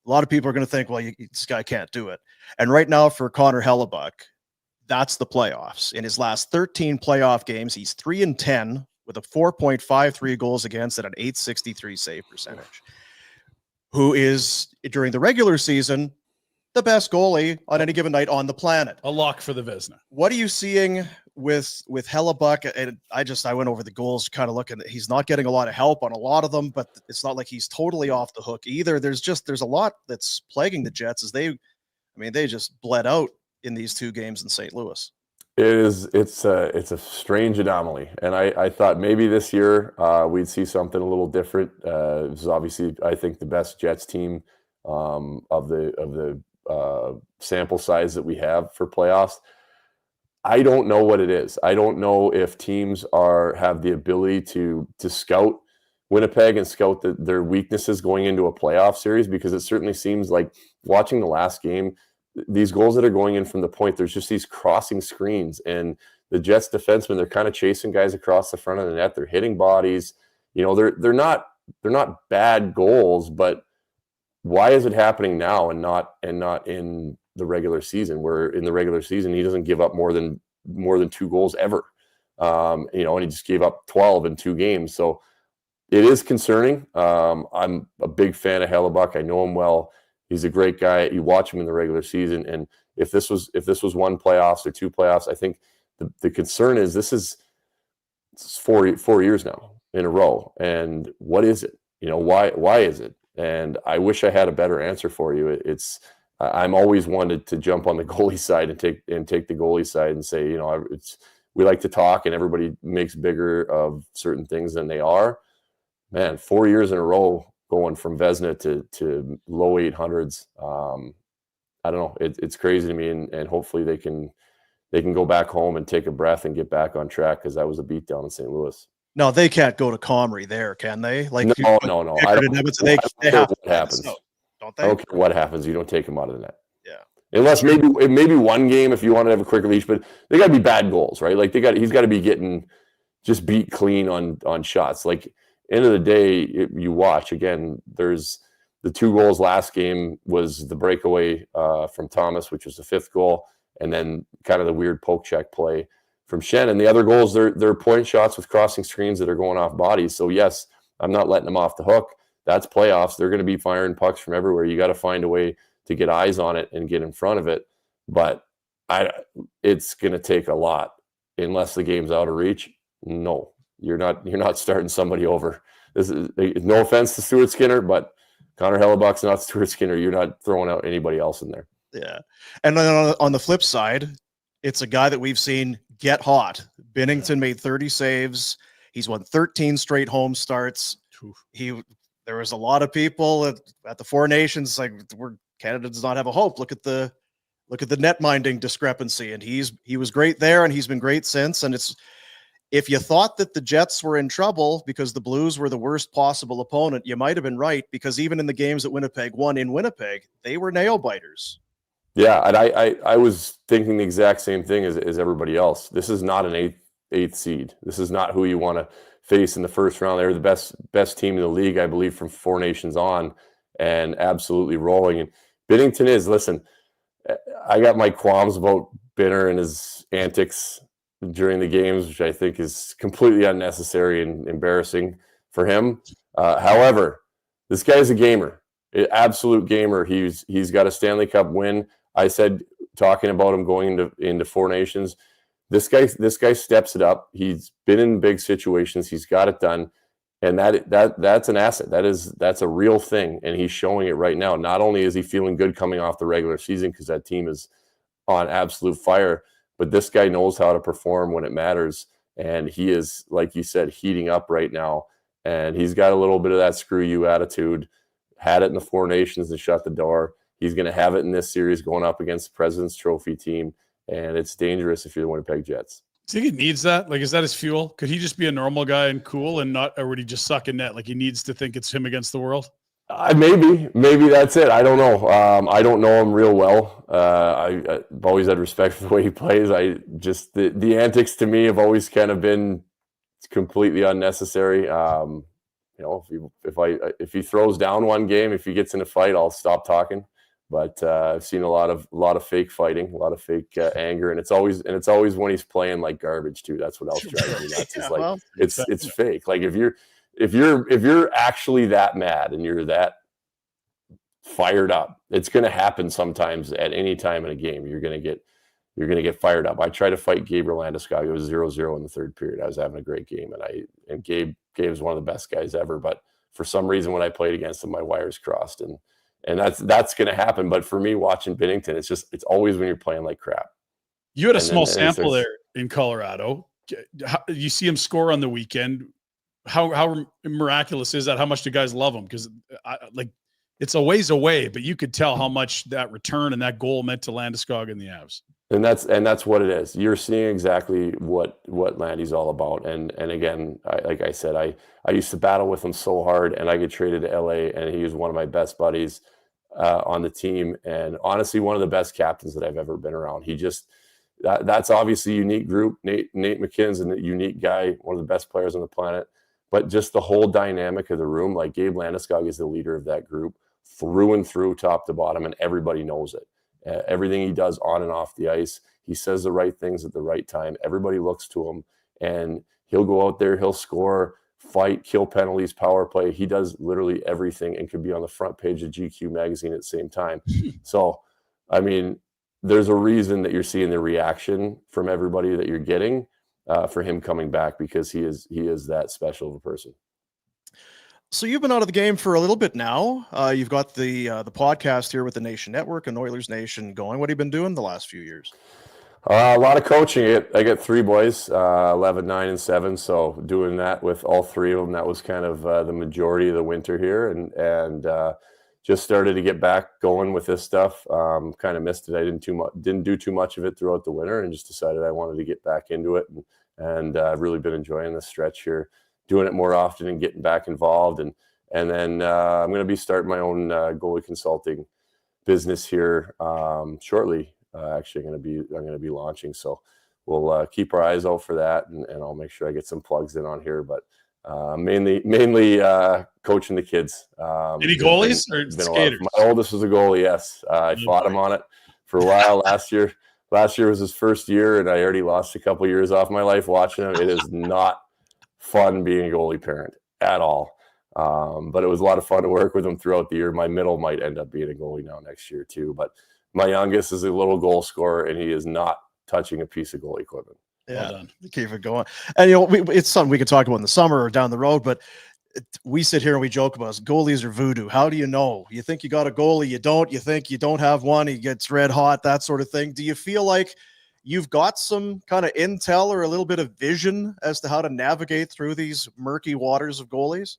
a lot of people are going to think, well, this guy can't do it. And right now for Connor Hellebuyck, that's the playoffs. In his last 13 playoff games, he's 3-10 with a 4.53 goals against and an .863 save percentage, who is, during the regular season, the best goalie on any given night on the planet. A lock for the Vezina. What are you seeing with Hellebuyck? And I went over the goals, kind of looking. He's not getting a lot of help on a lot of them, but it's not like he's totally off the hook either. There's a lot that's plaguing the Jets as they just bled out in these 2 games in St. Louis. It's a strange anomaly, and I thought maybe this year we'd see something a little different. It was obviously, I think, the best Jets team of the sample size that we have for playoffs. I don't know what it is. I don't know if teams have the ability to scout Winnipeg and scout their weaknesses going into a playoff series, because it certainly seems like, watching the last game, these goals that are going in from the point, there's just these crossing screens, and the Jets defensemen, they're kind of chasing guys across the front of the net. They're hitting bodies. They're not bad goals, but why is it happening now and not in the regular season, where in the regular season he doesn't give up more than 2 goals ever, and he just gave up 12 in 2 games. So it is concerning. I'm a big fan of Hellebuyck. I know him well. He's a great guy. You watch him in the regular season, and if this was 1 playoffs or 2 playoffs, I think the concern is it's 4 years now in a row, and what is it? why is it? And I wish I had a better answer for you. I'm always wanted to jump on the goalie side and take the goalie side and say, we like to talk and everybody makes bigger of certain things than they are. Man, 4 years in a row going from Vezina to low 800s. I don't know. It's crazy to me, and hopefully they can go back home and take a breath and get back on track, because that was a beatdown in St. Louis. No, they can't go to Comrie there, can they? Like no. I don't care what happens. Don't they? I don't care what happens. You don't take them out of the net. Yeah. Unless maybe one game if you want to have a quicker leash, but they got to be bad goals, right? Like he's got to be getting just beat clean on shots. Like end of the day, you watch again. There's the 2 goals last game was the breakaway from Thomas, which was the 5th goal, and then kind of the weird poke check play from Shen. And the other goals, they're point shots with crossing screens that are going off bodies. So yes, I'm not letting them off the hook. That's playoffs. They're going to be firing pucks from everywhere. You got to find a way to get eyes on it and get in front of it. But it's going to take a lot. Unless the game's out of reach, no, you're not starting somebody over. This is no offense to Stuart Skinner, but Connor Hellebuyck's not Stuart Skinner. You're not throwing out anybody else in there. Yeah. And then on the flip side, it's a guy that we've seen get hot. Binnington made 30 saves. He's won 13 straight home starts. There was a lot of people at the Four Nations like, Canada does not have a hope. Look at the net minding discrepancy. And he was great there, and he's been great since. And if you thought that the Jets were in trouble because the Blues were the worst possible opponent, you might have been right, because even in the games that Winnipeg won in Winnipeg, they were nail biters. Yeah, and I was thinking the exact same thing as everybody else. This is not an eighth seed. This is not who you want to face in the first round. They're the best team in the league, I believe, from Four Nations on, and absolutely rolling. And Binnington is, listen, I got my qualms about Binner and his antics during the games, which I think is completely unnecessary and embarrassing for him. However, this guy's a gamer, an absolute gamer. He's got a Stanley Cup win. I said, talking about him going into Four Nations, this guy steps it up. He's been in big situations. He's got it done, and that's an asset. That's a real thing, and he's showing it right now. Not only is he feeling good coming off the regular season because that team is on absolute fire, but this guy knows how to perform when it matters, and he is, like you said, heating up right now. And he's got a little bit of that screw you attitude. Had it in the Four Nations and shut the door. He's going to have it in this series going up against the President's Trophy team, and it's dangerous if you're the Winnipeg Jets. Do you think he needs that? Like, is that his fuel? Could he just be a normal guy and cool and not, or would he just suck in net? Like, he needs to think it's him against the world? Maybe that's it. I don't know. I don't know him real well. I've always had respect for the way he plays. I just the antics to me have always kind of been completely unnecessary. If he throws down one game, if he gets in a fight, I'll stop talking. But I've seen a lot of fake fighting, a lot of fake anger, and it's always when he's playing like garbage too. That's what else drives me nuts. It's fake. Like if you're actually that mad and you're that fired up, it's going to happen sometimes at any time in a game. You're going to get fired up. I tried to fight Gabriel Landeskog. It was 0-0 in the third period. I was having a great game, and Gabe's one of the best guys ever. But for some reason, when I played against him, my wires crossed, and that's going to happen. But for me, watching Binnington, it's always when you're playing like crap. You had a small sample there in Colorado. You see him score on the weekend. How miraculous is that? How much do guys love him? Because it's a ways away, but you could tell how much that return and that goal meant to Landeskog and the Avs. And that's what it is. You're seeing exactly what Landy's all about. And again, like I said, I used to battle with him so hard, and I get traded to LA, and he was one of my best buddies on the team, and honestly, one of the best captains that I've ever been around. He just that's obviously a unique group. Nate McKinnon's a unique guy, one of the best players on the planet. But just the whole dynamic of the room, like Gabe Landeskog is the leader of that group through and through, top to bottom, and everybody knows it. Everything he does on and off the ice, he says the right things at the right time. Everybody looks to him, and he'll go out there, he'll score, fight, kill penalties, power play. He does literally everything and could be on the front page of GQ magazine at the same time. So, I mean, there's a reason that you're seeing the reaction from everybody that you're getting for him coming back, because he is that special of a person. So you've been out of the game for a little bit now. You've got the podcast here with the Nation Network and Oilers Nation going. What have you been doing the last few years? A lot of coaching. I got 3 boys, 11, 9, and 7. So doing that with all 3 of them, that was kind of the majority of the winter here, and just started to get back going with this stuff. Kind of missed it. I didn't do too much of it throughout the winter, and just decided I wanted to get back into it. And I've really been enjoying this stretch here, doing it more often and getting back involved. And then I'm going to be starting my own goalie consulting business here shortly. Actually, I'm going to be launching, so we'll keep our eyes out for that, and I'll make sure I get some plugs in on here. But mainly coaching the kids. Any goalies or skaters? My oldest was a goalie. Yes, I fought him on it for a while last year. Last year was his first year, and I already lost a couple years off my life watching him. It is not fun being a goalie parent at all. But it was a lot of fun to work with him throughout the year. My middle might end up being a goalie now next year too, but my youngest is a little goal scorer, and he is not touching a piece of goalie equipment. Yeah, well, keep it going. And it's something we could talk about in the summer or down the road, but we sit here and we joke about goalies are voodoo. How do you know? You think you got a goalie, you don't. You think you don't have one, he gets red hot, that sort of thing. Do you feel like you've got some kind of intel or a little bit of vision as to how to navigate through these murky waters of goalies?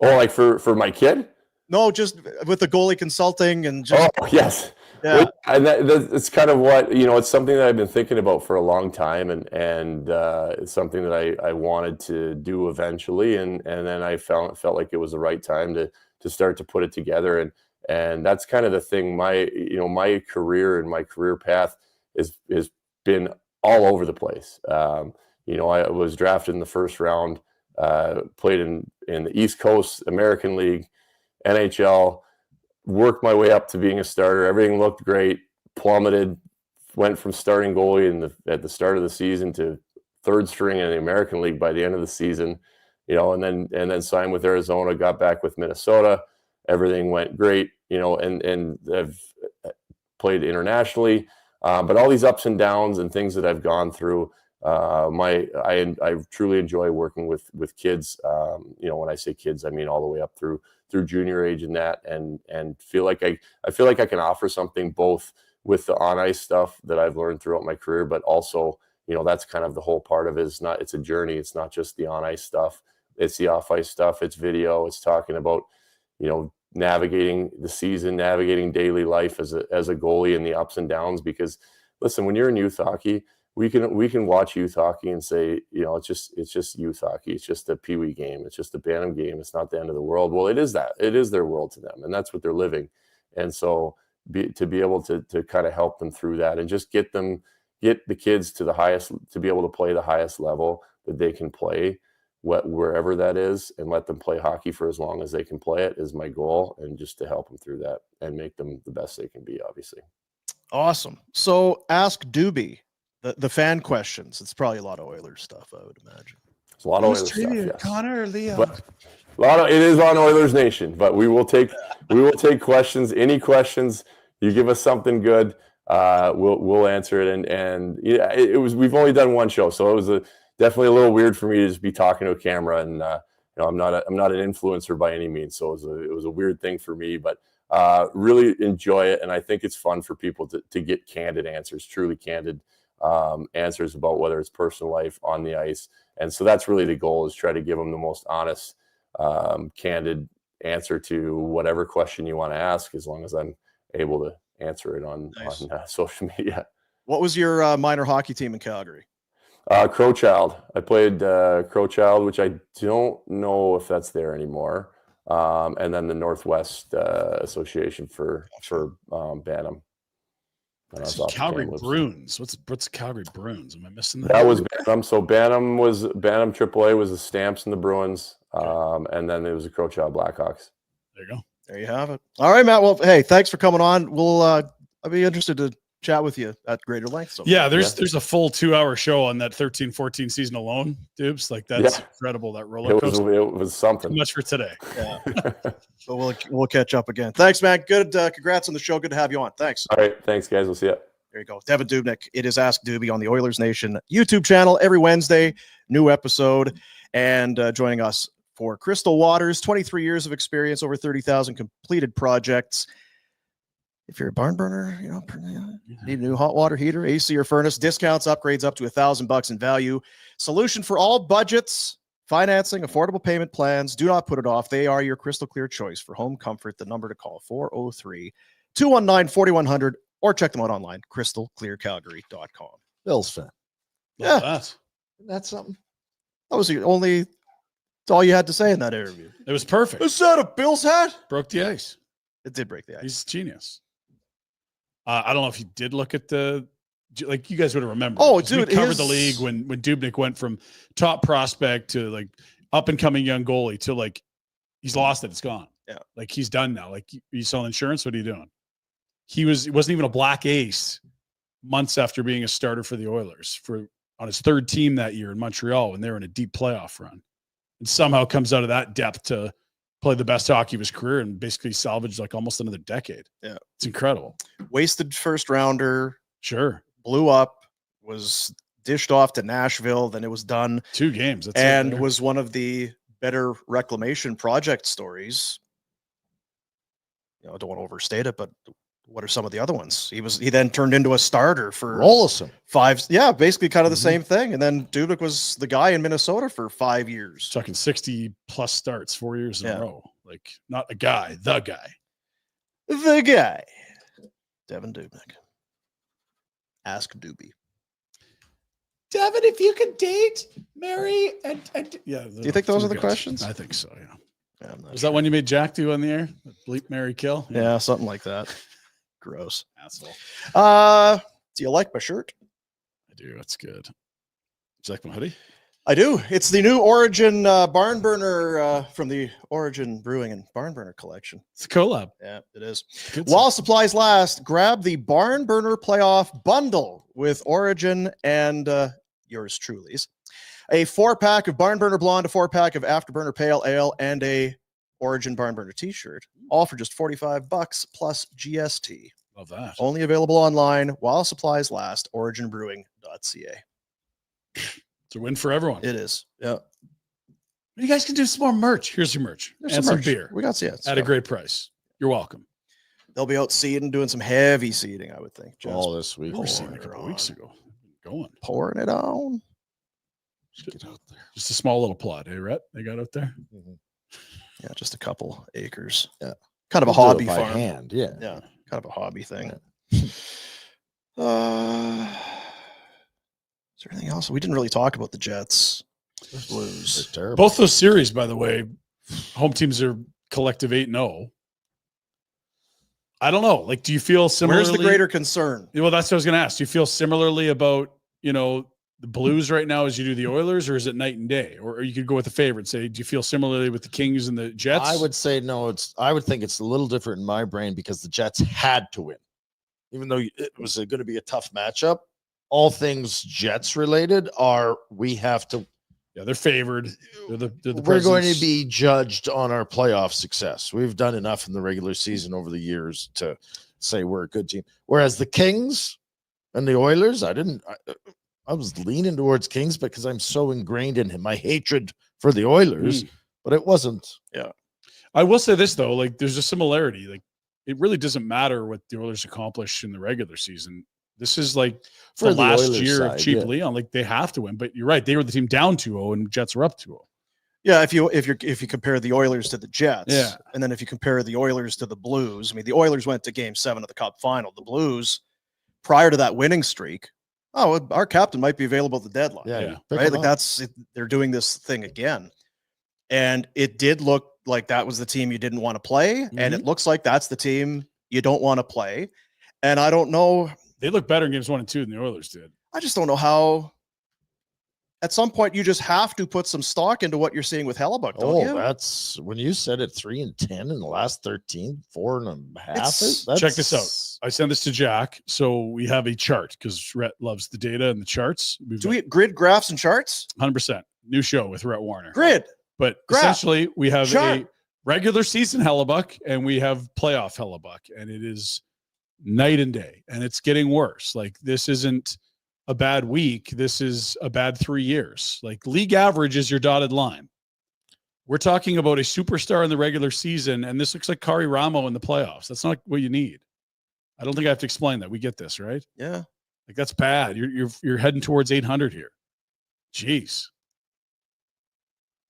Oh, like for my kid? No, just with the goalie consulting and just. Oh, yes. Yeah. And it's kind of what, it's something that I've been thinking about for a long time, and it's something that I wanted to do eventually. And then I felt like it was the right time to start to put it together. And that's kind of the thing. My career and my career path has been all over the place. I was drafted in the first round, played in the East Coast, American League, NHL, worked my way up to being a starter. Everything looked great, plummeted, went from starting goalie at the start of the season to third string in the American League by the end of the season, and then signed with Arizona, got back with Minnesota. Everything went great, and I've played internationally, but all these ups and downs and things that I've gone through, I truly enjoy working with kids. When I say kids, I mean all the way up through junior age and that, and feel like I feel like I can offer something both with the on ice stuff that I've learned throughout my career, but also, that's kind of the whole part of it. It's a journey. It's not just the on ice stuff. It's the off ice stuff. It's video. It's talking about, navigating the season, navigating daily life as a goalie and the ups and downs. Because listen, when you're in youth hockey, we can watch youth hockey and say, it's just youth hockey. It's just a peewee game. It's just a bantam game. It's not the end of the world. Well, it is that. It is their world to them, and that's what they're living. And so to be able to kind of help them through that, and just get the kids to the highest, to be able to play the highest level that they can play, wherever that is, and let them play hockey for as long as they can play it, is my goal, and just to help them through that and make them the best they can be, obviously. Awesome. So ask Dubey. The fan questions. It's probably a lot of Oilers stuff, I would imagine. It's a lot of Oilers stuff, yes. Connor or Leo? But it is on Oilers Nation, but we will take questions. Any questions, you give us something good, we'll answer it. And we've only done one show, so it was definitely a little weird for me to just be talking to a camera, and I'm not an influencer by any means, so it was a weird thing for me, but really enjoy it, and I think it's fun for people to get candid answers, truly candid answers about whether it's personal life, on the ice. And so that's really the goal, is try to give them the most honest, candid answer to whatever question you want to ask, as long as I'm able to answer it on social media. What was your minor hockey team in Calgary? Crowchild. I played Crowchild, which I don't know if that's there anymore. And then the Northwest Association for Bantam. Calgary Bruins. What's Calgary Bruins? Am I missing that? That was Bantam. So Bantam AAA was the Stamps and the Bruins, and then it was the Crowchild Blackhawks. There you go. There you have it. All right, Matt. Well, hey, thanks for coming on. I'll be interested to chat with you at greater length. So yeah, there's a full 2-hour show on that 13-14 season alone, Dubes. Like, that's incredible. That roller coaster. It was something. Too much for today. Yeah. So we'll catch up again. Thanks, man. Good. Congrats on the show. Good to have you on. Thanks. All right. Thanks, guys. We'll see you. There you go. Devan Dubnyk. It is Ask Dubey on the Oilers Nation YouTube channel every Wednesday. New episode. And joining us for for Crystal Waters, 23 years of experience, over 30,000 completed projects. If you're a barn burner, need a new hot water heater, AC or furnace, discounts, upgrades up to $1,000 in value. Solution for all budgets, financing, affordable payment plans. Do not put it off. They are your crystal clear choice for home comfort. The number to call, 403-219-4100, or check them out online, crystalclearcalgary.com. Bills fan. Yeah. That. That's something. That was that's all you had to say in that interview. It was perfect. Is that a Bills hat? Broke the ice. It did break the ice. He's a genius. I don't know if you did look at you guys would have remembered. Oh, 'cause dude, we covered the league when Dubnyk went from top prospect to like up and coming young goalie to like he's lost it. It's gone. Yeah. Like he's done now. Like you selling insurance. What are you doing? He wasn't even a black ace months after being a starter for the Oilers on his third team that year in Montreal when they were in a deep playoff run, and somehow comes out of that depth to play the best hockey of his career and basically salvaged like almost another decade. Yeah. It's incredible. Wasted first rounder, Sure. blew up, was dished off to Nashville. Then it was done. 2 games. That's and it, was one of the better reclamation project stories. I don't want to overstate it, but what are some of the other ones? He then turned into a starter for Rollison. 5. Yeah, basically kind of the same thing. And then Dubnyk was the guy in Minnesota for 5 years. talking 60 plus starts 4 years in a row. Like not a guy, the guy. The guy. Devan Dubnyk. Ask Dubey. Devan, if you could date, marry, and yeah. Do you think those are the questions? I think so, yeah. I'm not Was sure. that one you made Jack do on the air? Bleep, marry, kill? Yeah, something like that. Gross. Asshole. Do you like my shirt? I do. That's good. Is that my hoodie? I do. It's the new Origin barn burner from the Origin Brewing and Barn Burner collection. It's a collab. Yeah, it is. Good While supplies last, grab the Barn Burner Playoff Bundle with Origin and yours truly's. A 4-pack of Barn Burner Blonde, a 4-pack of Afterburner Pale Ale, and a Origin Barn Burner t-shirt, all for just $45 plus GST. Love that. Only available online while supplies last. OriginBrewing.ca. It's a win for everyone. It is. Yeah. You guys can do some more merch. Here's your merch. There's and some some merch. beer. We got At a great price. You're welcome. They'll be out seeding, doing some heavy seeding, I would think. Just All this week. We were seeing a couple weeks ago. Going. pouring it on. Get out there. Just a small little plot, eh, Rhett? They got out there. Yeah, just a couple acres. Yeah. Kind of a We'll do it hobby by farm. hand. Yeah. Yeah, kind of a hobby thing. Is there anything else? We didn't really talk about the Jets. Blues. They're terrible. Both those series, by the way, home teams are collective 8-0. I don't know. Like, do you feel similarly? Where's the greater concern? Well, that's what I was going to ask. Do you feel similarly about, the Blues right now as you do the Oilers, or is it night and day? Or you could go with the favorite and say, do you feel similarly with the Kings and the Jets? I would say no. I would think it's a little different in my brain because the Jets had to win, even though it was going to be a tough matchup. All things Jets related we have to. Yeah, they're favored. They're the We're going presence. to be judged on our playoff success. We've done enough in the regular season over the years to say we're a good team. Whereas the Kings and the Oilers, I was leaning towards Kings because I'm so ingrained in my hatred for the Oilers, but it wasn't. Yeah. I will say this though, like there's a similarity. Like it really doesn't matter what the Oilers accomplish in the regular season. This is like For the the last Oilers year side, of Cheap yeah. Leon. Like they have to win, but you're right. They were the team down 2-0 and Jets were up 2-0. Yeah, if you compare the Oilers to the Jets, Yeah. and then if you compare the Oilers to the Blues, I mean, the Oilers went to Game 7 of the Cup Final. The Blues, prior to that winning streak, our captain might be available at the deadline. Yeah. Pick Right, them like up. they're doing this thing again, and it did look like that was the team you didn't want to play, and it looks like that's the team you don't want to play. And I don't know. They look better in games 1 and 2 than the Oilers did. I just don't know how. At some point, you just have to put some stock into what you're seeing with Hellebuyck, don't you? That's when you said it 3-10 in the last 13, 4.5. It's- Check this out. I send this to Jack. So we have a chart because Rhett loves the data and the charts. We've Do we grid graphs and charts? 100% new show with Rhett Warner. Grid. But Graph. essentially, we have Chart. a regular season Hellebuyck and we have playoff Hellebuyck, and it is night and day, and it's getting worse. Like this isn't a bad week. This is a bad 3 years. Like league average is your dotted line. We're talking about a superstar in the regular season, and this looks like Kari Ramo in the playoffs. That's not what you need. I don't think I have to explain that. We get this, right? Yeah. Like, that's bad. You're heading towards 800 here. Jeez.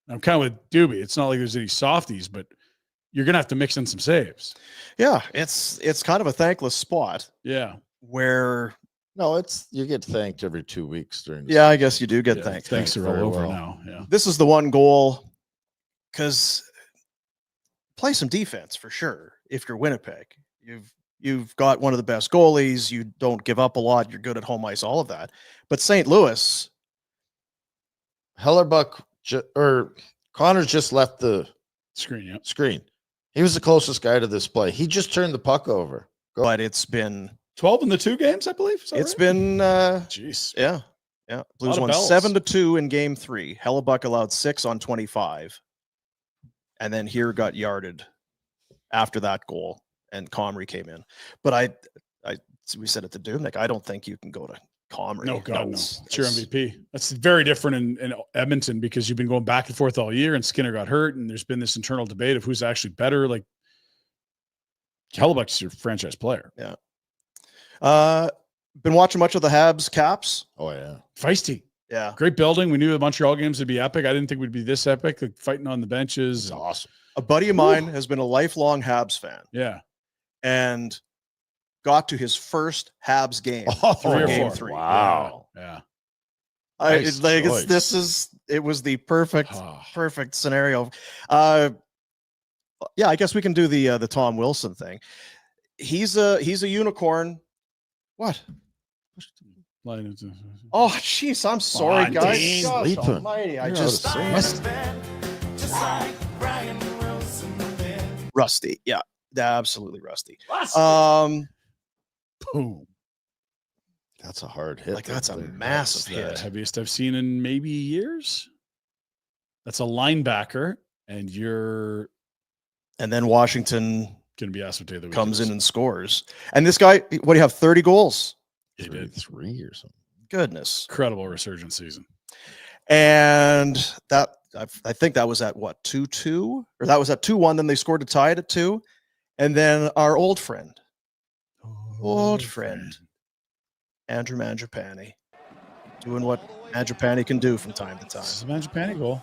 I'm kind of with Dubey. It's not like there's any softies, but you're going to have to mix in some saves. Yeah. It's kind of a thankless spot. Yeah. Where No, you get thanked every 2 weeks during the yeah, I guess you do get Yeah, thanked. thanks are very all over well. now. Yeah. This is the one goal because play some defense for sure. If you're Winnipeg, you've got one of the best goalies. You don't give up a lot. You're good at home ice, all of that. But St. Louis, Hellebuyck or Connors just left the Screen, yeah. screen. He was the closest guy to this play. He just turned the puck over. but it's been 12 in the 2 games, I believe. Is that it's right? been Jeez. yeah. Blues of won bells. 7-2 in game 3. Hellebuyck allowed 6 on 25. And then here got yarded after that goal, and Comrie came in. But we said it to Dubnyk, I don't think you can go to Comrie. No, God, no. That's- It's your MVP. That's very different in Edmonton because you've been going back and forth all year, and Skinner got hurt, and there's been this internal debate of who's actually better. Like, Hellebuyck's your franchise player. Been watching much of the Habs Caps. Oh, yeah. Feisty. Yeah. Great building. We knew the Montreal games would be epic. I didn't think we'd be this epic, like fighting on the benches. It's awesome. A buddy of mine has been a lifelong Habs fan Yeah. and got to his first Habs game. Oh, 3 or game 4. 3. Wow. Yeah. Nice choice. It was the perfect Oh. perfect scenario. Yeah, I guess we can do the Tom Wilson thing. He's a unicorn. What? Oh, jeez, I'm sorry, on, guys. Dean. Gosh Sleeping. almighty, I You're just out of must- rusty. Yeah, absolutely rusty. Boom. That's a hard hit. Like, that's a there. massive The hit. heaviest I've seen in maybe years. That's a linebacker, and you're And then Washington going to be asked what day of the week comes it in is. and scores. And this guy, what do you have? 30 goals. He did. 3 or something. Goodness. Incredible resurgence season. And that I think that was at what, 2-2? Or that was at 2-1. Then they scored to tie it at 2. And then our old friend, Andrew Mangiapane, doing what Mangiapane can do from time to time. This is a Mangiapane goal.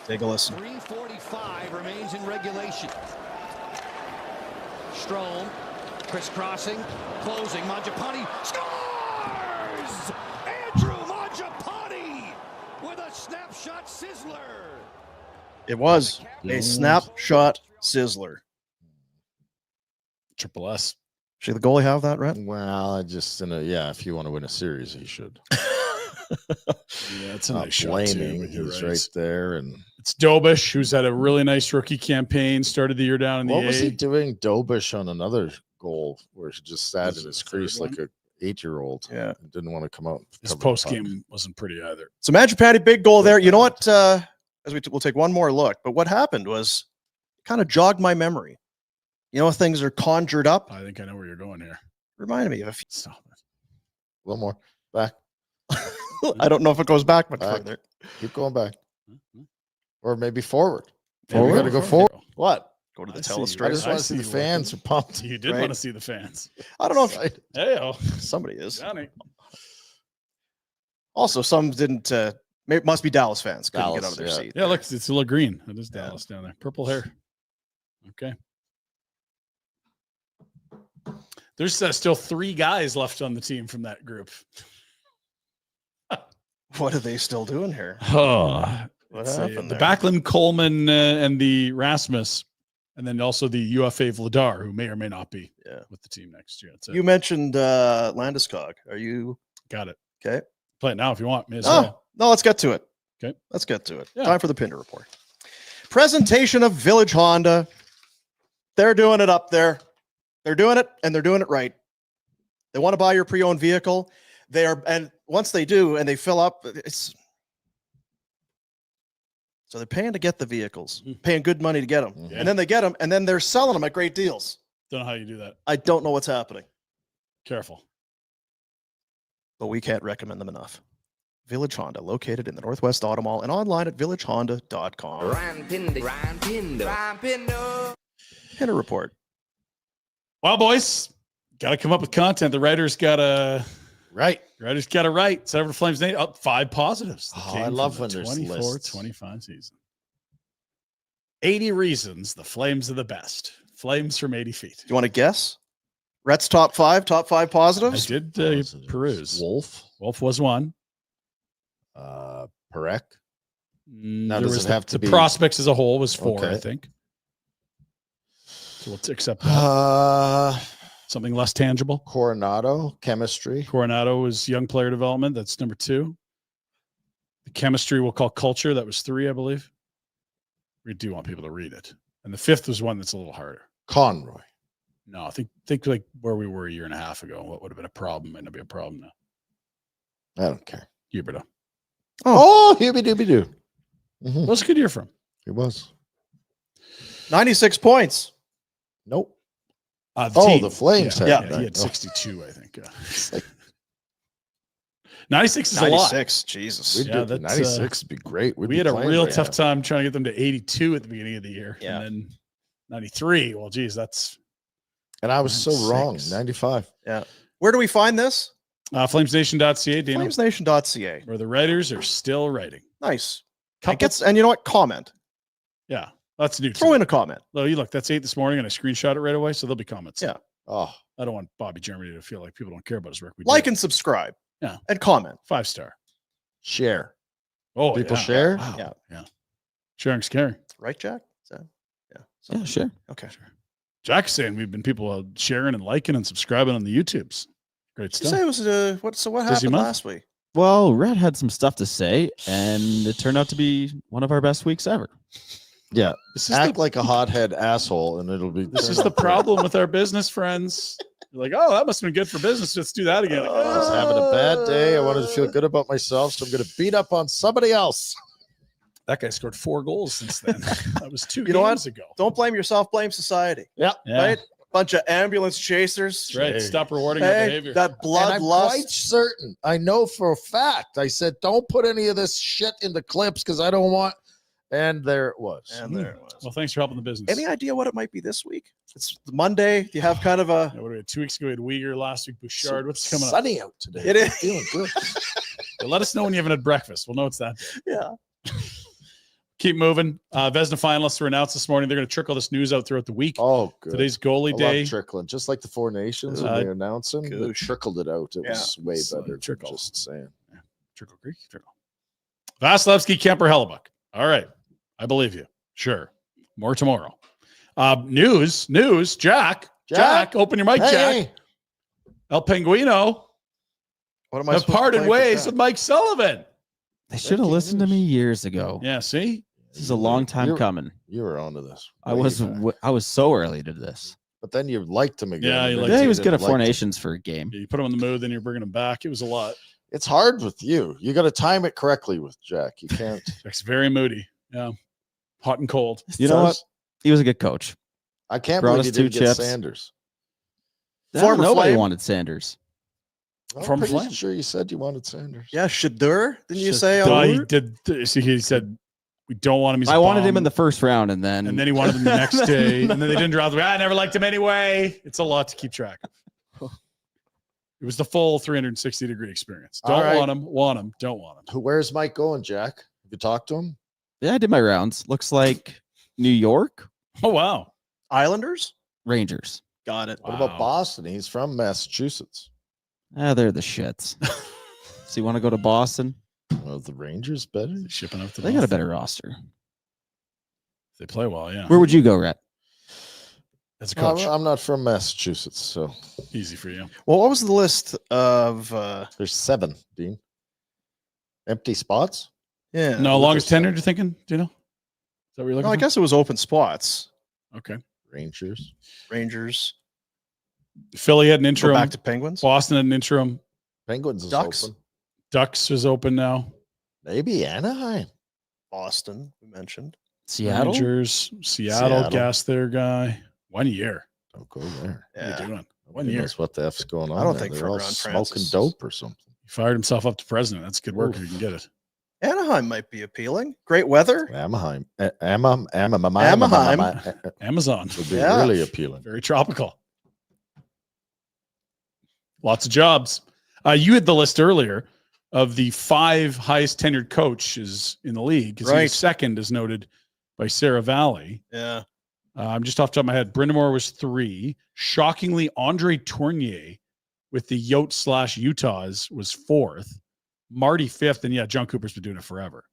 Take a listen. 3:45 remains in regulation. Strome, crisscrossing, closing. Mangiapane scores! Andrew Mangiapane with a snapshot sizzler. It was a snapshot sizzler. Triple S. Should the goalie have that, Rhett? Well, if you want to win a series, he should. Yeah, it's a Not nice shot too, blaming. but you're He's right. right there. And It's Dobish, who's had a really nice rookie campaign, started the year down in the what was he A. doing? Dobish on another goal where he just sat Was in it his the third crease one? like a 8-year-old. Yeah. And didn't want to come out. and His cover the post puck. game wasn't pretty either. So Mangiapane, big goal there. You know what? We'll take one more look. But what happened was kind of jogged my memory. You know, things are conjured up. I think I know where you're going here. Reminded me of a few. Stop it. A little more. Back. I don't know if it goes back much Back. further. Keep going back. Mm-hmm. Or maybe forward. Maybe We got to go forward. What? Go to the I see. I telestrator. just I want to see see the you fans are pumped. You did Right. want to see the fans. I don't know if Excited. Hey, somebody is. Johnny. Also, some didn't. Must be Dallas fans. Couldn't get out of their Dallas, yeah. seat. Yeah, look, it's a little green. It is Yeah. Dallas down there. Purple hair. Okay. There's still 3 guys left on the team from that group. What are they still doing here? What What happened the there? Backlund, Coleman, and the Rasmus, and then also the UFA Vladar, who may or may not be with the team next year. That's it. You mentioned Landeskog. Are you Got it. okay? Play it now if you want. May as Oh, well. no, let's get to it. Okay. Let's get to it. Yeah. Time for the Pinder Report. Presentation of Village Honda. They're doing it up there. They're doing it, and they're doing it right. They want to buy your pre-owned vehicle. And once they do, and they fill up, it's so they're paying to get the vehicles, paying good money to get them, Mhm. and then they get them, and then they're selling them at great deals. Don't know how you do that. I don't know what's happening, Careful. but we can't recommend them enough. Village Honda, located in the Northwest Auto Mall and online at villagehonda.com. Pinder Report. Well, boys, got to come up with content. The writers got to Right. writers got to write. So over to Flames Nate, up 5 positives. that Oh, came I from love the when there's lists. 24-25 season. 80 reasons the Flames are the best. Flames from 80 feet. Do you want to guess? Rhett's top five I positives? did Positives. peruse. Wolf. Was one. Perek. Now, does was it have to the be- prospects as a whole was 4, I Okay. think. So we'll accept that. Something less tangible. Coronado, chemistry. Coronado is young player development. That's number 2. The chemistry we'll call culture. That was 3, I believe. We do want people to read it. And the 5th was one that's a little harder. Conroy. No, think like where we were a year and a half ago. What would have been a problem might not be a problem now. I don't care. Huberto. Oh, Hubie Dooby Doo. What was a good year from? It was. 96 points. Nope. The Oh, team. the Flames Yeah, had he that. had Oh. 62, I think. It's like 96 is a lot. 96, Jesus. we'd Yeah, do, that's, 96 would be great. We'd We be had a playing real right tough now. time trying to get them to 82 at the beginning of the year. Yeah. And then 93. Well, geez, that's And I was so wrong. 96. 95. Where do we find this? FlamesNation.ca, Dino, FlamesNation.ca. where the writers are still writing. Nice. Couple, And you know what? Comment. yeah, that's new. Throw in a comment. Oh, you look, that's 8 this morning, and I screenshot it right away, so there'll be comments. Yeah. Oh, I don't want Bobby Germany to feel like people don't care about his work. We Like do. and subscribe. Yeah. And comment. 5-star. share. Oh, People yeah. share? Wow. Yeah. Yeah. Sharing's caring. Right, Jack? Is that, yeah. Yeah, something. sure. Okay. Jack's saying we've been people sharing and liking and subscribing on the YouTubes. Great Did you stuff. say it was what Busy happened month? last week? Well, Red had some stuff to say, and it turned out to be one of our best weeks ever. Yeah. This is Act the, like a hothead asshole and it'll be. this is the problem with our business friends. You're like, oh, that must have been good for business. Let's do that again. Like, I was having a bad day. I wanted to feel good about myself, so I'm going to beat up on somebody else. that guy scored 4 goals since then. That was 2 You know what? games ago. Don't blame yourself, blame society. Yeah. Right? Bunch of ambulance chasers. That's right. Hey. Stop rewarding our Hey, behavior. that And I'm quite bloodlust. certain. I know for a fact. I said, don't put any of this shit in the clips because I don't want. And there it was. And there it was. Well, thanks for helping the business. Any idea what it might be this week? It's Monday. Do you have kind of a Yeah, what do we have? 2 weeks ago, we had Uyghur. Last week, Bouchard. What's coming up? Sunny out today. It is. Feeling good. Well, let us know when you haven't had breakfast. We'll know it's that day. yeah. Keep moving. Vesna finalists were announced this morning. They're going to trickle this news out throughout the week. Oh, good. Today's goalie I day. love trickling, just like the Four Nations when Uh, they announced them. They goosh. trickled it out. It Yeah. was way So, better. trickle. Just saying. Trickle Creek. Trickle. Vasilevsky, Kemper, Hellebuyck. All right. I believe you. Sure. More tomorrow. News. Jack. Open your mic, Jack. Hey, El Penguino What am I have supposed to parted play for ways Jack? with Mike Sullivan. They should have listened to me years ago. Yeah, see? This is a long time You're- coming. you were onto this. I way was back. I was so early to this. But then you liked him again. Yeah, you and liked then Yeah, he you was good didn't at Four like him. Nations for a game. You put him in the mood, then you're bringing him back. It was a lot. It's hard with you. You got to time it correctly with Jack. You can't. Jack's very moody. Yeah. Hot and cold. You know what? He was a good coach. I can't Brought believe us you 2 didn't get chips. Sanders. Former Nobody Flame. wanted Sanders. I'm From pretty Flame. sure you said you wanted Sanders. Yeah, Shadur. Didn't you Just- say? he did. See, he said, we don't want him. He's a I wanted him bomb." in the first round, and then And then he wanted him the next day. And then they didn't draft him. I never liked him anyway. It's a lot to keep track of. It was the full 360-degree experience. All Don't right. want him, don't want him. Where's Mike going, Jack? Have you talked to him? yeah, I did my rounds. Looks like New York Oh, wow. Islanders. Rangers. Got it. What Wow. about Boston? He's from Massachusetts. They're the shits. So you want to go to Boston? Well, the Rangers better. Shipping up to They got a better roster. They play well, yeah. Where would you go, Rhett? As a coach. I'm not from Massachusetts, so Easy for you. Well, what was the list of? there's 7, Dean. Empty spots? Yeah. No, longest tenured, you're thinking? Do you know? Is that what you're looking No, I for? guess it was open spots. Okay. Rangers. Rangers. Philly had an Go interim. back to Penguins. Boston had an interim. Penguins is Ducks? open. Ducks is open now. Maybe Anaheim. Boston. We mentioned. Seattle? Rangers, Seattle, Seattle. gas their guy. 1 year. Don't go there. What are you doing? 1 Who year. knows what the F's going on? I don't there. think they're for all Ron smoking Francis is- dope or something. He fired himself up to president. That's good work if you can get it. Anaheim might be appealing. Great weather. Anaheim. Amazon. Would be really appealing. Very tropical. Lots of jobs. You had the list earlier of the 5 highest tenured coaches in the league. Because he's second, as noted by Seravalli. Yeah. I'm just off the top of my head. Brindamore was 3. Shockingly, Andre Tournier with the Yotes/Utahs was 4th. Marty 5th. And John Cooper's been doing it forever.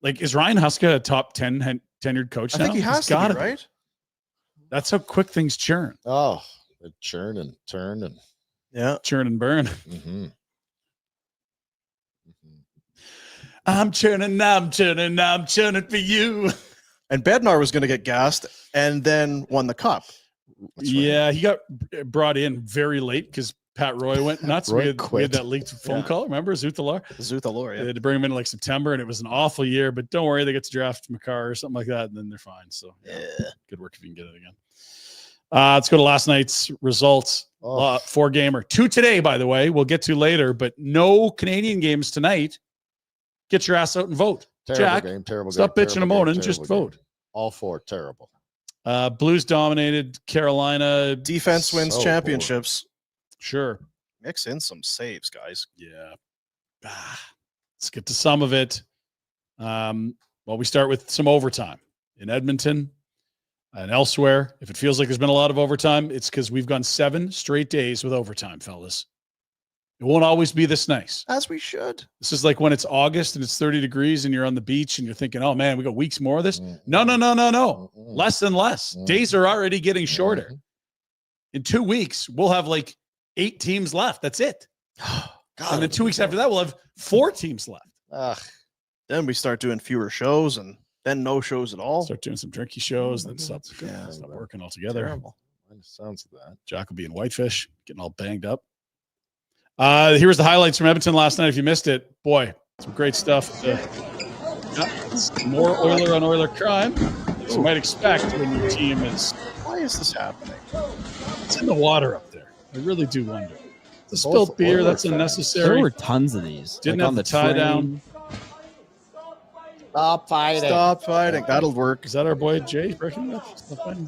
Like, is Ryan Huska a top 10 tenured coach now? I think he has to be, right? That's how quick things churn. Oh, they churn and turn and churn and burn. Mm-hmm. I'm churning for you. And Bednar was going to get gassed and then won the cup. Yeah, he got brought in very late because Pat Roy went nuts. we had that leaked phone call. Remember Zuthalar? Zuthalar, yeah. They had to bring him in like September, and it was an awful year. But don't worry, they get to draft McCarr or something like that, and then they're fine. So good work if you can get it again. Let's go to last night's results. 4-gamer. 2 today, by the way. We'll get to later, but no Canadian games tonight. Get your ass out and vote. Jack, stop bitching and moaning. Just vote. All 4 terrible. Blues dominated Carolina. Defense wins championships. Sure. Mix in some saves, guys. Yeah. Let's get to some of it. We start with some overtime in Edmonton and elsewhere. If it feels like there's been a lot of overtime, it's because we've gone 7 straight days with overtime, fellas. It won't always be this nice. As we should. This is like when it's August and it's 30 degrees and you're on the beach and you're thinking, oh man, we got weeks more of this. No. Less and less. Days are already getting shorter. In 2 weeks, we'll have like 8 teams left. That's it. And then 2 weeks after that, we'll have 4 teams left. Then we start doing fewer shows and then no shows at all. Start doing some drinky shows and then stop working altogether. Terrible. Sounds like that. Jack will be in Whitefish, getting all banged up. Here was the highlights from Edmonton last night. If you missed it, boy, some great stuff. More Oiler on Oiler crime, as you might expect when your team is. Why is this happening? It's in the water up there. I really do wonder. The spilled beer, that's unnecessary. There were tons of these. Didn't have the tie down. Stop fighting. Stop fighting. That'll work. Is that our boy Jay breaking up? Stop fighting.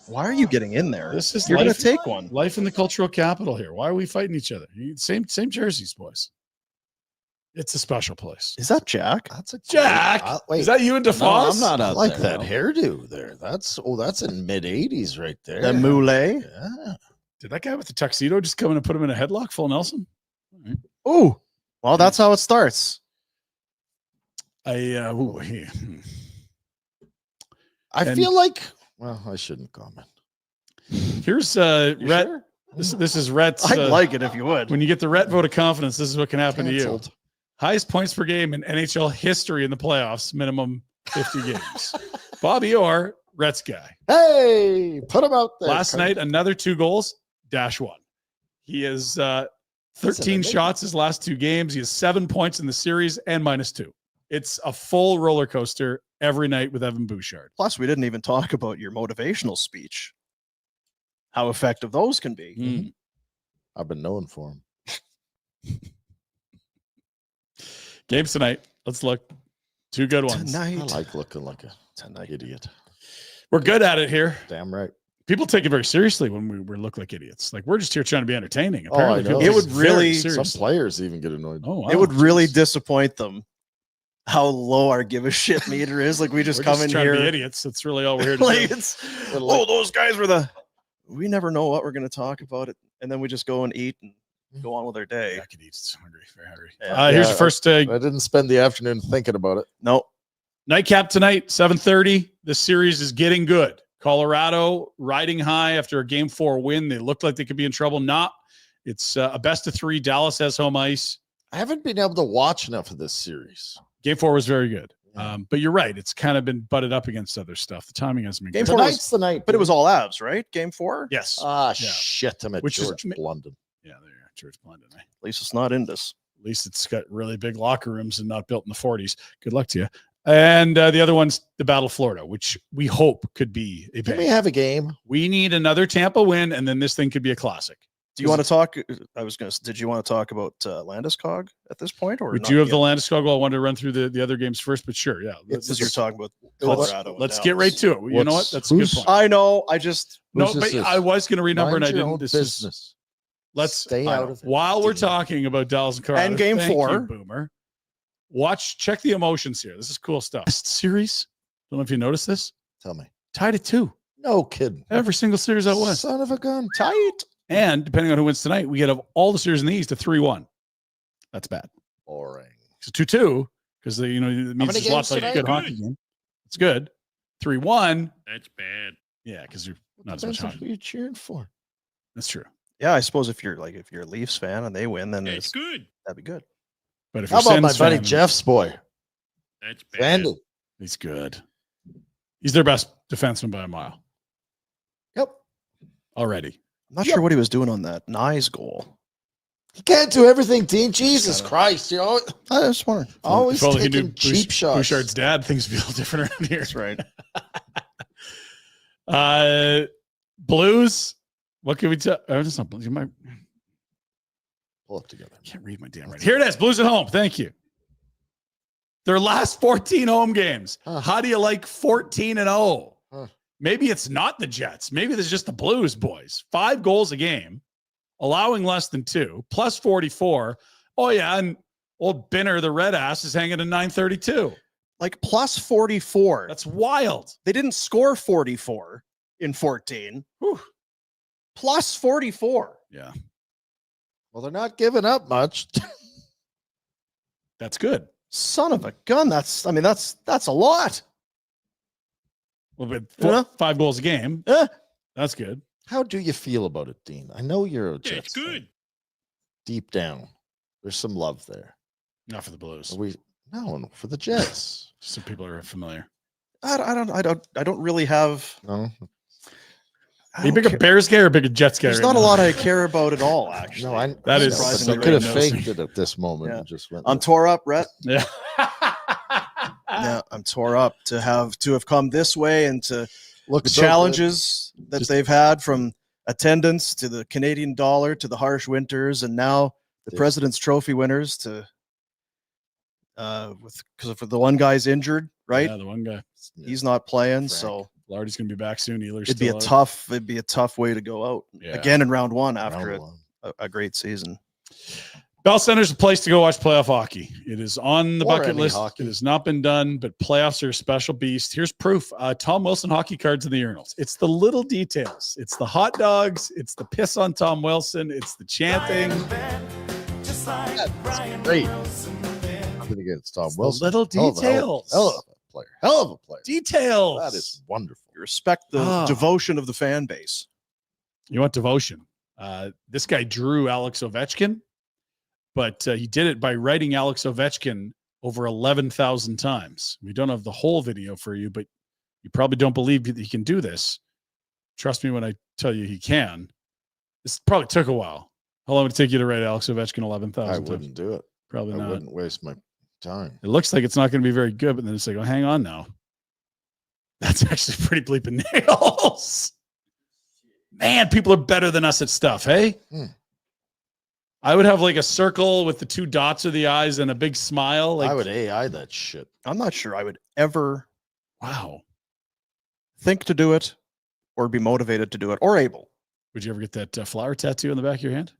Why are you getting in there? This is You're going to life- take one. Life in the cultural capital here. Why are we fighting each other? Same jerseys, boys. It's a special place. Is that Jack? That's a Jack. wait. Is that you and DeFoss? I'm not I out like there, that no. hairdo there. That's in mid 80s right there. The Moulet. Yeah. Did that guy with the tuxedo just come in and put him in a headlock, full Nelson? Oh, well, that's how it starts. I feel like. Well, I shouldn't comment. Here's Rhett. Sure? This is Rhett's. I'd like it if you would. When you get the Rhett vote of confidence, this is what can happen Canceled. to you. Highest points per game in NHL history in the playoffs, minimum 50 games. Bobby Orr, Rhett's guy. Hey, put him out there. Last night, another 2 goals, -1. He has 13 shots his last 2 games. He has 7 points in the series and -2. It's a full roller coaster every night with Evan Bouchard. Plus, we didn't even talk about your motivational speech. How effective those can be. I've been known for him. Games tonight. Let's look. 2 good ones. Tonight. I like looking like an idiot. We're good at it here. Damn right. People take it very seriously when we look like idiots. Like, we're just here trying to be entertaining. Oh, I know. People It take would very really- Some seriously. players even get annoyed. Oh, wow. It would really Jeez. disappoint them how low our give a shit meter is. Like, we just We're come just in trying here. to be idiots. That's really all we're here to Like, do. it's, those guys were the. We never know what we're going to talk about it, and then we just go and eat and go on with our day. I could eat. It's hungry. Very hungry. Yeah. Here's Yeah, the first I didn't spend the afternoon thinking about it. No, nightcap tonight, 7:30. The series is getting good. Colorado riding high after a Game 4 win. They looked like they could be in trouble. Not. It's a best of 3. Dallas has home ice. I haven't been able to watch enough of this series. Game 4 was very good. But you're right. It's kind of been butted up against other stuff. The timing hasn't been Game good. 4 Tonight's the night. but it was all abs, right? Game 4. Yes. Ah, Yeah. shit. I'm at Which is- George London. Yeah, there you are. George Blondin. At least it's not Indus. At least it's got really big locker rooms and not built in the 40s. Good luck to you. And the other one's the Battle of Florida, which we hope could be a Can bang. we have a game? We need another Tampa win, and then this thing could be a classic. Do you want to talk? Did you want to talk about Landeskog at this point, or We not do have yet? the Landeskog. I wanted to run through the other games first, but sure, yeah. Because you're talking about Let's, Colorado. let's get right to it. You know what? That's a good who's- point. I know. I just No, Whose but is this? I was going to renumber and Mind I your didn't. own This is business. let's Stay I out know. of it. while we're Dean. talking about Dallas and Colorado. And game thank you, 4. Boomer. Check the emotions here. This is cool stuff. Best series. Don't know if you noticed this. Tell me. Tied at 2. No kidding. Every single series out west. Son of a gun. tight. And depending on who wins tonight, we get of all the series in the East a 3-1. That's bad. Boring. So 2-2 because it means many there's lots of games good tonight? hockey game. It's good. 3-1. That's bad. Yeah, because you're not as much Depends on hockey. who you're cheering for. That's true. Yeah, I suppose if you're a Leafs fan and they win, then That's good. that'd be good. But if How you're about my Sens buddy fan, Jeff's boy? That's bad. Randy. he's good. He's their best defenseman by a mile Yep. already. I'm not sure what he was doing on that Nye's goal. He can't do everything, Dean. Jesus Christ. You know, I just wondering. always If only he taking cheap shots. Bouchard's dad, things would be a little different around here. That's right. Blues. What can we tell? Oh, it's not Blues. You might Pull it together. can't read my damn writing. Here it is. Blues at home. Thank you. Their last 14 home games. Huh. How do you like 14-0? Huh. Maybe it's not the Jets. Maybe there's just the Blues boys. 5 goals a game, allowing less than 2, plus 44. Oh, yeah. And old Binner, the red ass, is hanging at 932. Like plus 44. That's wild. They didn't score 44 in 14. Whew. Plus 44. Yeah. Well, they're not giving up much. That's good. Son of a gun. That's a lot. Well, but Yeah. 5 goals a game. Eh. That's good. How do you feel about it, Dean? I know you're a That's Jets fan. good. Deep down, there's some love there. Not for the Blues. No, for the Jets. Some people are familiar. I don't really have. No, Are you bigger Bears guy or bigger Jets guy? There's right not a now? lot I care about at all, actually. no, I. That I is know, but surprisingly they could have right. faked it at this moment Yeah. and just went. I'm tore up, Rhett. Yeah. Yeah, I'm tore up to have come this way and to Look the so good. challenges that they've had, from attendance to the Canadian dollar to the harsh winters, and now the This- President's Trophy winners to because of the one guy's injured, right? Yeah, the one guy. Yeah. He's not playing, Frank. so Lardy's going to be back soon. Ehlers it'd be still a out. tough way to go out Yeah. again in round 1 Round after one. a great season. Bell Center's a place to go watch playoff hockey. It is on the Or bucket any list. hockey. It has not been done, but playoffs are a special beast. Here's proof. Tom Wilson hockey cards in the urinals. It's the little details. It's the hot dogs. It's the piss on Tom Wilson. It's the chanting. Great. Nothing against Tom It's the Wilson. little details. Hell of a player. Hell of a player. Details. That is wonderful. You respect the Ah. devotion of the fan base. You want devotion. This guy drew Alex Ovechkin, but he did it by writing Alex Ovechkin over 11,000 times. We don't have the whole video for you, but you probably don't believe that he can do this. Trust me when I tell you he can. This probably took a while. How long would it take you to write Alex Ovechkin I 11,000 times? wouldn't do it. Probably I not. wouldn't waste my time. It looks like it's not going to be very good, but then it's like, oh, hang on now. That's actually pretty bleeping nails. Man, people are better than us at stuff, hey? Hmm. I would have like a circle with the 2 dots of the eyes and a big smile. Like, I would AI that shit. I'm not sure I would ever wow. think to do it or be motivated to do it or able. Would you ever get that flower tattoo on the back of your hand?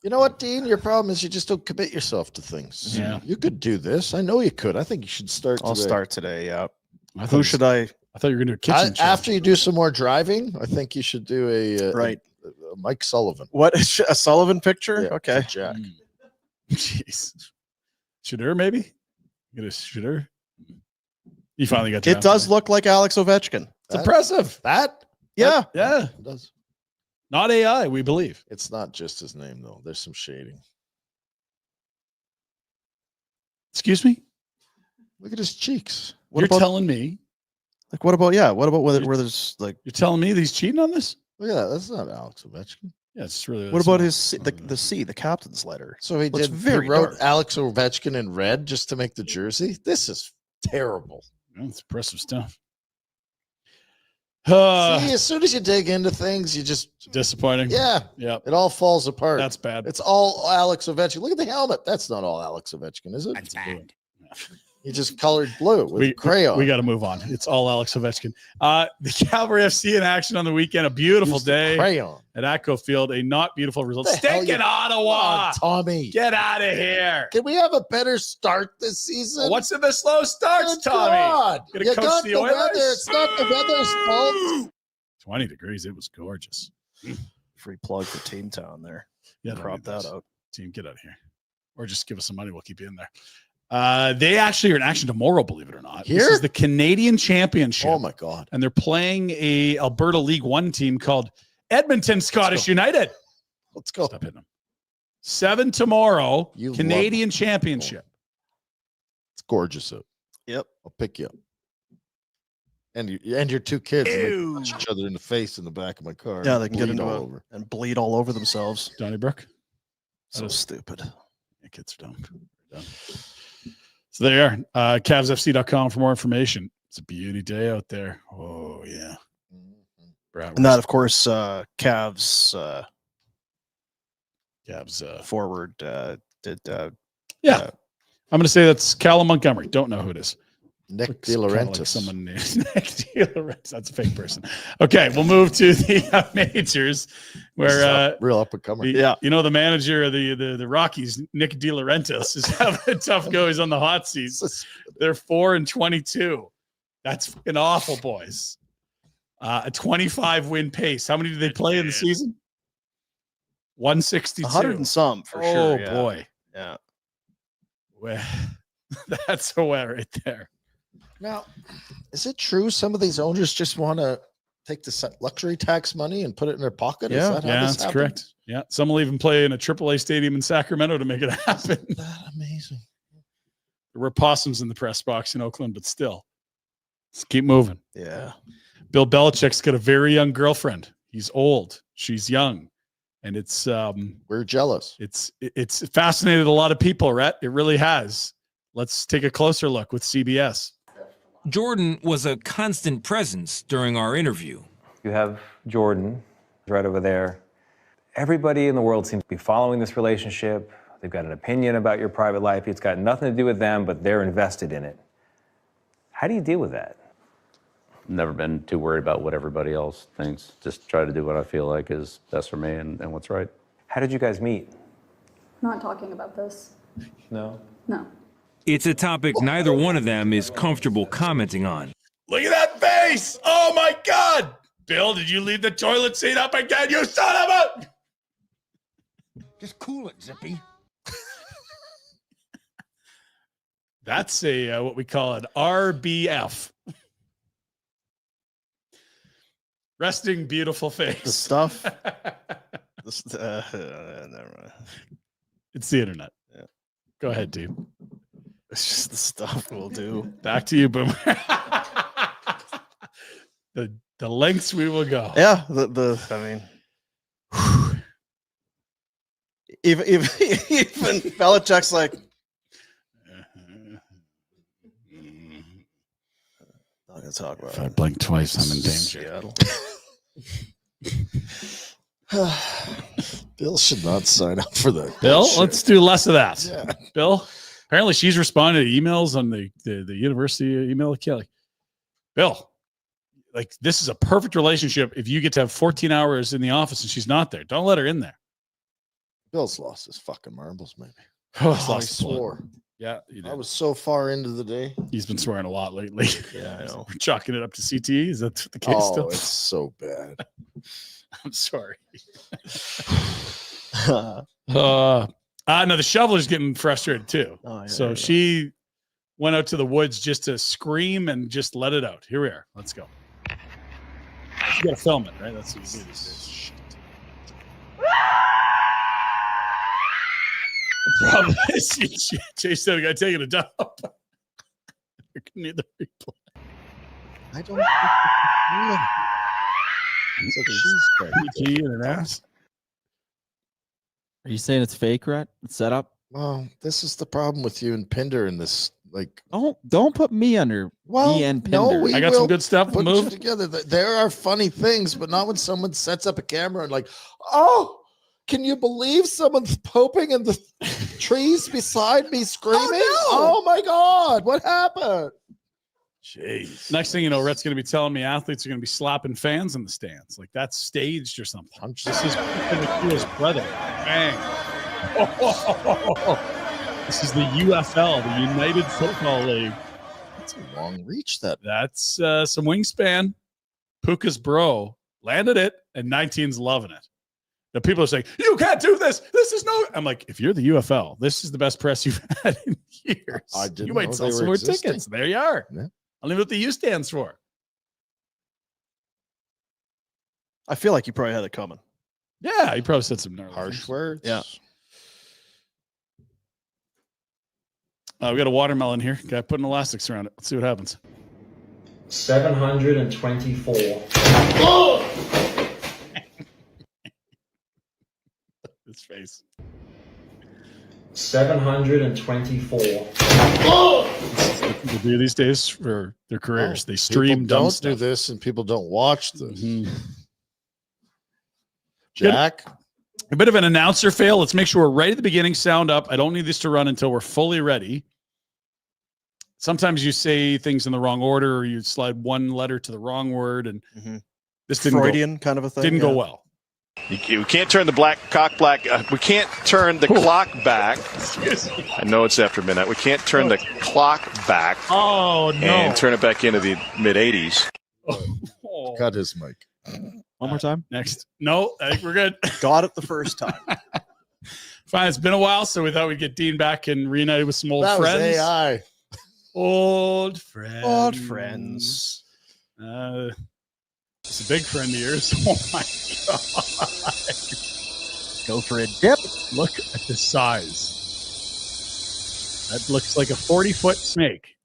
You know what, Dean? Your problem is you just don't commit yourself to things. Yeah. You could do this. I know you could. I think you should start. I'll today. start today. Yeah. I thought Who should I? I thought you were going to do a kitchen show. After you do some more driving, I think you should do a Right. a Mike Sullivan. What a Sullivan picture? Yeah, Okay. Jack. Mm. Jeez. Shooter, maybe? Get a shooter? You finally got It does drafted. look like Alex Ovechkin. It's impressive. That? Yeah. Yeah. It does. Not AI, we believe. It's not just his name though. There's some shading. Excuse me? Look at his cheeks. What You're about telling me what about where there's like you're telling me that he's cheating on this? Look at that. That's not Alex Ovechkin. Yeah, it's really. what that's about not- his the captain's letter? So he Looks did. very he wrote dark. Alex Ovechkin in red just to make the jersey. This is terrible. Well, it's impressive stuff. See, as soon as you dig into things, you just disappointing. yeah, it all falls apart. That's bad. It's all Alex Ovechkin. Look at the helmet. That's not all Alex Ovechkin, is it? That's bad. He just colored blue with crayon. We got to move on. It's all Alex Ovechkin. The Cavalry FC in action on the weekend. A beautiful day crayon at Atco Field. A not beautiful result. The hell Stinking Ottawa. Tommy, Get out of here. Can we have a better start this season? What's in the slow starts, Good Tommy? God. Gonna You coach got the the Oilers? weather. It's not the weather's fault. 20 degrees. It was gorgeous. Free plug for Team Town there. Yeah, Crop that out. Team, get out of here. Or just give us some money. We'll keep you in there. They actually are in action tomorrow, believe it or not. Here? This is the Canadian Championship. Oh my God. And they're playing a Alberta League One team called Edmonton Scottish United. Let's go. Stop hitting them. 7 tomorrow, You Canadian love Championship. It's gorgeous out. Yep. I'll pick you up. And your two kids Ew. punch each other in the face in the back of my car. Yeah, they can get Bleed into all it over. and bleed all over themselves. Donnybrook. So stupid. Yeah, kids are dumb. They're dumb. So there you are. CavsFC.com for more information. It's a beauty day out there. Oh, yeah. And that, of course, Cavs forward did. Yeah. I'm going to say that's Callum Montgomery. Don't know who it is. Nick Looks kinda DeLaurentis. like someone named Nick DeLaurentis. That's a fake person. Okay, we'll move to the majors, where real up and comer. you know, the manager of the Rockies, Nick DeLaurentis, is having a tough go. He's on the hot seat. They're 4-22. That's fucking awful, boys. A 25-win pace. How many did they play in the season? 162. 100 and some for sure. Oh Yeah. boy. Yeah. Well, that's a wet right there. Now, is it true some of these owners just want to take the luxury tax money and put it in their pocket? Yeah. Is that how Yeah, this that's happened? correct. Yeah, some will even play in a AAA stadium in Sacramento to make it happen. Isn't that amazing? There were possums in the press box in Oakland, but still, let's keep moving. Yeah. Bill Belichick's got a very young girlfriend. He's old. She's young, and it's We're jealous. it's fascinated a lot of people, Rhett. It really has. Let's take a closer look with CBS. Jordan was a constant presence during our interview. You have Jordan right over there. Everybody in the world seems to be following this relationship. They've got an opinion about your private life. It's got nothing to do with them, but they're invested in it. How do you deal with that? Never been too worried about what everybody else thinks. Just try to do what I feel like is best for me and what's right. How did you guys meet? Not talking about this. No? No. It's a topic neither one of them is comfortable commenting on. Look at that face! Oh my God! Bill, did you leave the toilet seat up again? You son of a! Just cool it, Zippy. That's a what we call an RBF. Resting beautiful face. The stuff. Never mind. It's the internet. Yeah. Go ahead, team. It's just the stuff we'll do. Back to you, Boomer. the lengths we will go. Yeah. I mean, even Belichick's like, not gonna talk about If I it. blink twice, I'm in danger. Seattle. Bill should not sign up for that. Bill, bullshit. let's do less of that. Yeah. Bill, apparently she's responding to emails on the university email account. Like, Bill, like this is a perfect relationship if you get to have 14 hours in the office and she's not there. Don't let her in there. Bill's lost his fucking marbles, maybe. Oh, I lost the plot. swore. Yeah, you I did. was so far into the day. He's been swearing a lot lately. Yeah, I know. We're chalking it up to CTE. Is that the case Oh, still? it's so bad. I'm sorry. No, the shoveler's getting frustrated too. Oh, yeah, So yeah. she went out to the woods just to scream and just let it out. Here we are. Let's go. You gotta film it, right? That's what you do these days. Shit. The problem is she chased out a guy taking a dump. You're gonna need the replay. I don't. It's like she's pregnant. PT and an ass. Are you saying it's fake, Rhett? It's set up? Well, this is the problem with you and Pinder in this Like, don't put me under me and Pinder. we I got some will good stuff. put Move you together. There are funny things, but not when someone sets up a camera and like, oh, can you believe someone's pooping in the trees beside me screaming? Oh my God, what happened? Jeez. Next thing you know, Rhett's going to be telling me athletes are going to be slapping fans in the stands. Like that's staged or something. This is his brother. Bang. This is the UFL, the United Football League. That's a long reach. That's some wingspan. Puka's bro landed it, and 19's loving it. The people are saying, you can't do this. This is no. I'm like, if you're the UFL, this is the best press you've had in years. You might sell some more tickets. There you are. Yeah. I don't even know what the U stands for. I feel like you probably had it coming. Yeah, he probably said some gnarly harsh things. words. Yeah. We got a watermelon here. Got putting elastics around it. Let's see what happens. 724. His face. 724. People do these days for their careers. They stream People dumb don't stuff. do this, and people don't watch this. Mm-hmm. Jack, a bit of an announcer fail. Let's make sure we're right at the beginning. Sound up. I don't need this to run until we're fully ready. Sometimes you say things in the wrong order, or you slide one letter to the wrong word, and this didn't Freudian kind of a thing. Didn't go well. We can't turn the we can't turn the clock back. I know it's after midnight. We can't turn the clock back. Oh, no. And turn it back into the mid-80s. cut his mic. One more time. Next. No, I think we're good. Got it the first time. Fine. It's been a while, so we thought we'd get Dean back and reunited with some old That friends. was AI. Old friends. Old friends. It's a big friend of yours. Oh my God. Go for a dip. Look at the size. That looks like a 40-foot snake.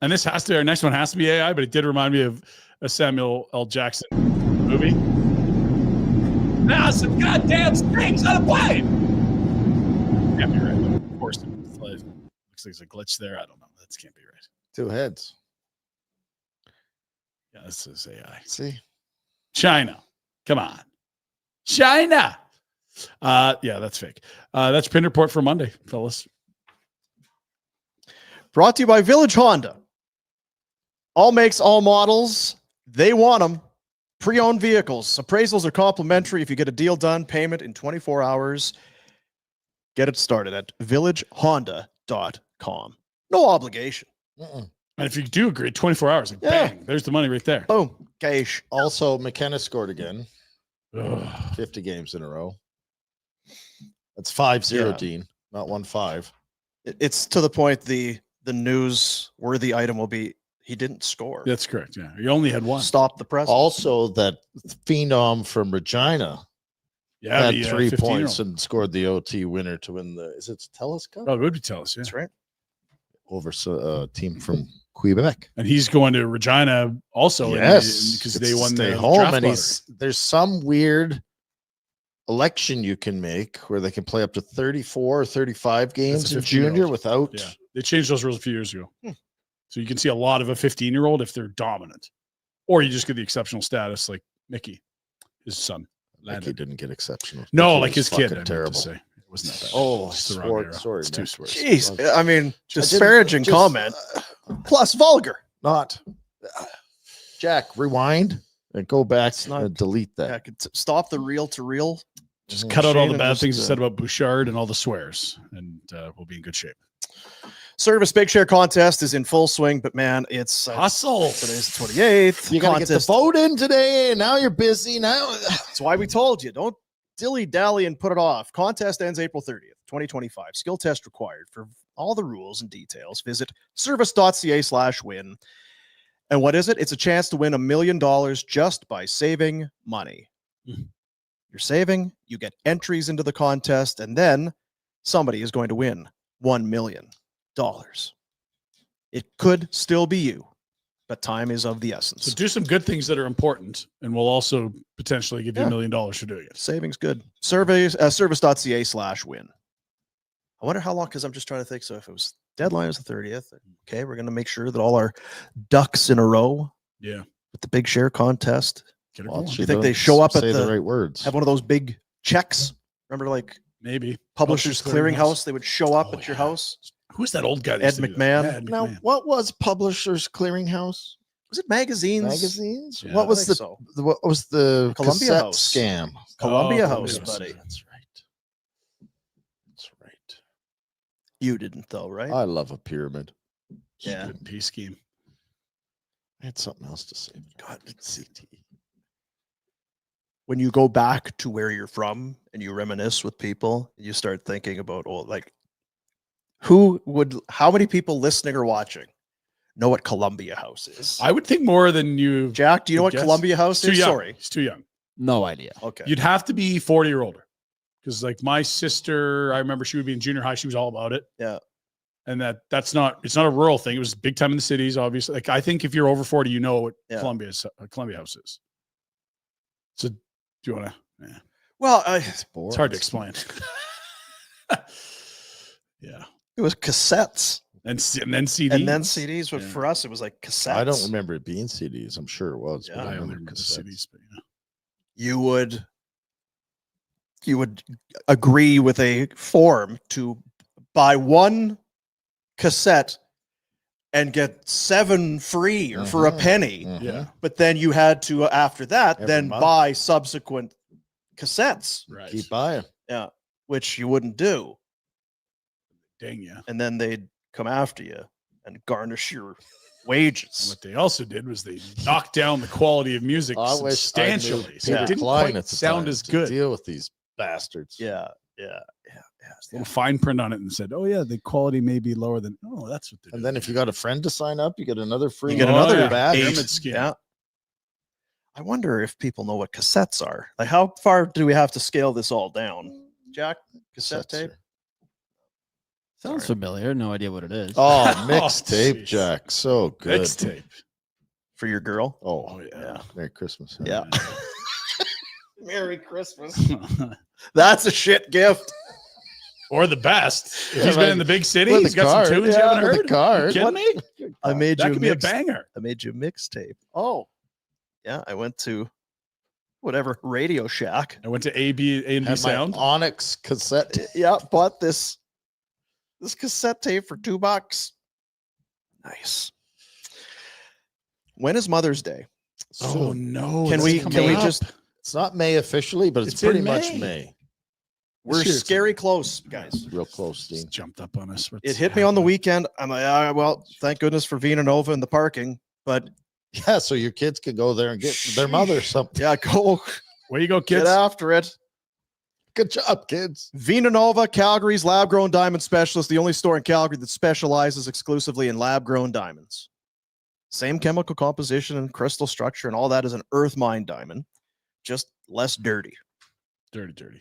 And our next one has to be AI, but it did remind me of a Samuel L. Jackson movie. Now some goddamn snakes on a plane. Can't be right. Of course, it looks like there's a glitch there. I don't know. That can't be right. 2 heads. Yeah, this is AI. See? China. Come on. China. Yeah, that's fake. That's Pinder Report for Monday, fellas. Brought to you by Village Honda. All makes, all models. They want them. Pre-owned vehicles. Appraisals are complimentary if you get a deal done. Payment in 24 hours. Get it started at villagehonda.com. No obligation. Mm-mm. And if you do agree, 24 hours, like bang, there's the money right there. Boom. Cash. Also, McKenna scored again. Ugh. 50 games in a row. That's 5-0, Yeah. Dean, not 1-5. It's to the point the newsworthy item will be he didn't score. That's correct. Yeah. You only had one. Stop the press. Also, that phenom from Regina Yeah. had the, 3 15-year-old. points and scored the OT winner to win the, is it Telus Cup? Oh, it would be Telus, yeah. That's right. Over a team from Quebec. And he's going to Regina also. Yes, because gets they to won stay the home, draft and lottery. there's some weird election you can make where they can play up to 34 or 35 games That's a in 15-year-old. junior without. Yeah. They changed those rules a few years ago. So you can see a lot of a 15-year-old if they're dominant. Or you just get the exceptional status like Mickey, his son. Like he didn't get exceptional. No, He like was his kid. I fucking meant terrible. to say. It wasn't that bad. Oh, Just the wrong sport, era. sorry, It's too man. swears. Jeez. I mean, disparaging comment plus vulgar. Not. Jack, rewind and go back and delete that. Yeah, stop the reel to reel. Just cut out all the Shane bad just, things you said about Bouchard and all the swears, and we'll be in good shape. Service Big Share contest is in full swing, but man, it's hustle. Today's the 28th. You gotta get the vote in today, and now you're busy. Now that's why we told you don't dilly-dally and put it off. Contest ends April 30th, 2025. Skill test required. For all the rules and details, visit service.ca/win. And what is it? It's a chance to win $1 million just by saving money. You're saving, you get entries into the contest, and then somebody is going to win $1 million. It could still be you, but time is of the essence. So do some good things that are important, and we'll also potentially give you $1 million for doing it. Savings good. Service.ca/win. I wonder how long, because I'm just trying to think. So if it was Deadline is the 30th. Okay, we're going to make sure that all our ducks in a row. Yeah. With the big share contest. Get it Well, going. she Do you think don't they show up at say the right words? Have one of those big checks? Remember, like Maybe Publishers Clearinghouse? They would show up at your house. Who's that old guy? that Ed used to do that? McMahon. Yeah, Ed Now, McMahon. what was Publishers Clearinghouse? Was it magazines? Magazines? Yeah, what I was think the, so. what was the Columbia cassette House. scam? Columbia Oh, House, Columbia buddy. That's right. That's right. You didn't though, right? I love a pyramid. Yeah. Good P scheme. I had something else to say. God, it's CT. When you go back to where you're from and you reminisce with people, you start thinking about, how many people listening or watching know what Columbia House is? I would think more than you. Jack, do you know what guess. Columbia House Too is? young. Sorry. He's too young. No idea. Okay. You'd have to be 40 or older. Because like my sister, I remember she would be in junior high. She was all about it. Yeah. And it's not a rural thing. It was big time in the cities, obviously. Like I think if you're over 40, you know what Columbia House is. So do you want to? Yeah. Well, It's hard to explain. Yeah. it was cassettes And then CDs. and then CDs. But Yeah. for us, it was like cassettes. I don't remember it being CDs. I'm sure it was. Yeah. but I only remember remember the cassettes. cities, but yeah. You would agree with a form to buy one cassette and get 7 free or for a penny. Yeah. But then you had to, after that, Every then month. buy subsequent cassettes. Right. Keep buying. Yeah. Which you wouldn't do. Dang, yeah. And then they'd come after you and garnish your wages. What they also did was they knocked down the quality of music I wish I knew substantially. So Peter it didn't Klein quite at the sound time as to good. Deal with these bastards. Yeah. Little fine print on it and said, "Oh yeah, the quality may be lower than." Oh, that's what. And then if you got a friend to sign up, you get another free. You get another badge. pyramid scheme. Yeah. I wonder if people know what cassettes are. Like, how far do we have to scale this all down? Jack, cassette Cassettes tape? are- Sounds Sorry. familiar. No idea what it is. Oh, Oh, mixtape, jeez. Jack. So good. Mixtape. For your girl? Oh, yeah. Merry Christmas. Yeah. Merry Christmas. That's a shit gift. Or the best. If Yeah, he's been right. in the big city, With he's the got card. some tunes Yeah, you haven't with the heard. card. You kidding me? I made That you could be a mix- banger. I made you a mixtape. Oh. Yeah, I went to whatever Radio Shack. I went to A&B Had my Sound. Onyx cassette. Yeah, bought this cassette tape for $2. Nice. When is Mother's Day? Oh no! Can it's we coming up. just It's not May officially, but it's It's pretty in much May. May. we're This year it's scary close, guys. Real close, Just Dean. jumped up on us. What's It hit me on the happening? weekend. I'm like, well, thank goodness for Vina Nova and the parking. But Yeah, so your kids could go there and get their mother something. yeah, go Where you go, get kids? after it. Good job, kids. Vina Nova, Calgary's lab-grown diamond specialist, the only store in Calgary that specializes exclusively in lab-grown diamonds. Same chemical composition and crystal structure and all that as an earth mine diamond, just less dirty Dirty.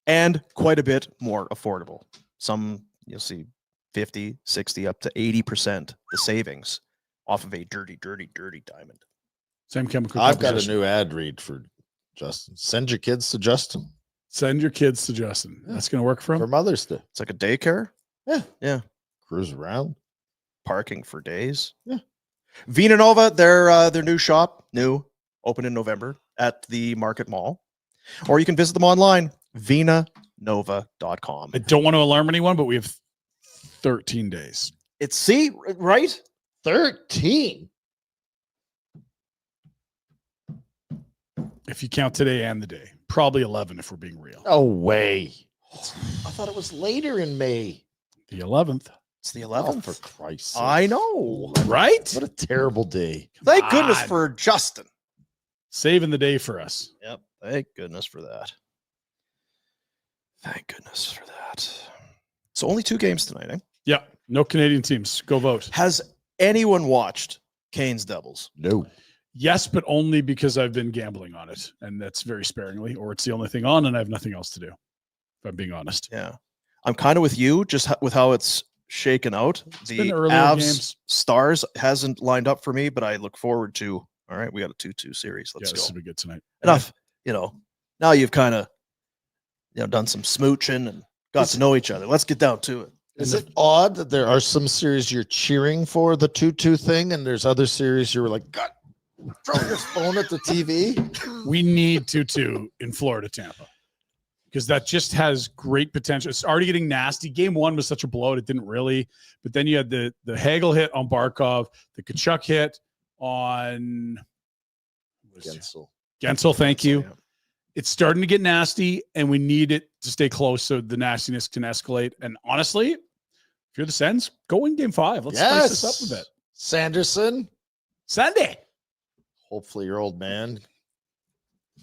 and quite a bit more affordable. Some you'll see 50, 60, up to 80% the savings off of a dirty diamond. Same chemical. I've got a composition. new ad read for Justin. Send your kids to Justin Send your kids to Justin. That's going to work for for him. Mother's Day. It's like a daycare. Yeah. Cruise around. Parking for days. Yeah. Vina Nova, their new shop, open in November at the Market Mall. Or you can visit them online, vinanova.com. I don't want to alarm anyone, but we have 13 days. It's right? 13. If you count today and the day, probably 11 if we're being real. No way. I thought it was later in May. The 11th. It's the Oh, 11th. for Christ's sake. I know. Right? What a terrible day. Thank goodness God. for Justin. Saving the day for us. Yep. Thank goodness for that. Thank goodness for that. So only 2 games tonight, eh? Yeah. No Canadian teams. Go vote. Has anyone watched Canes Devils? No. Yes, but only because I've been gambling on it. And that's very sparingly, or it's the only thing on and I have nothing else to do. If I'm being honest. Yeah. I'm kind of with you, just with how it's shaken out. The been earlier Avs games. Stars hasn't lined up for me, but I look forward to, all right, we got a 2-2 series. Let's This go. will be good tonight. Enough, now you've kind of, done some smooching and got to know each other. Let's get down to it. Is it odd that there are some series you're cheering for the 2-2 thing, and there's other series you're like, God, throw your phone at the TV? We need 2-2 in Florida, Tampa, because that just has great potential. It's already getting nasty. Game 1 was such a blowout. It didn't really. But then you had the Hagel hit on Barkov, the Tkachuk hit on Gensel, thank you. Yeah. It's starting to get nasty, and we need it to stay close so the nastiness can escalate. And honestly, if you're the Sens, go in Game 5. Let's spice this up a bit. Sanderson. Sunday. Hopefully your old man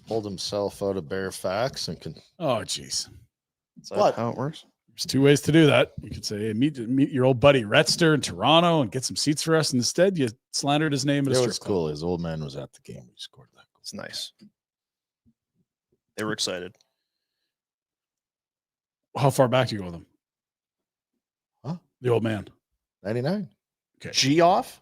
pulled himself out of bare facts and can. Oh, jeez. Is that how it works? There's 2 ways to do that. You could say, hey, meet your old buddy Retster in Toronto and get some seats for us. Instead, you slandered his name at a It strip was club. cool. His old man was at the game. He scored that goal. It's nice. They were excited. How far back do you go with him? Huh? The old man. 99. Okay. G off?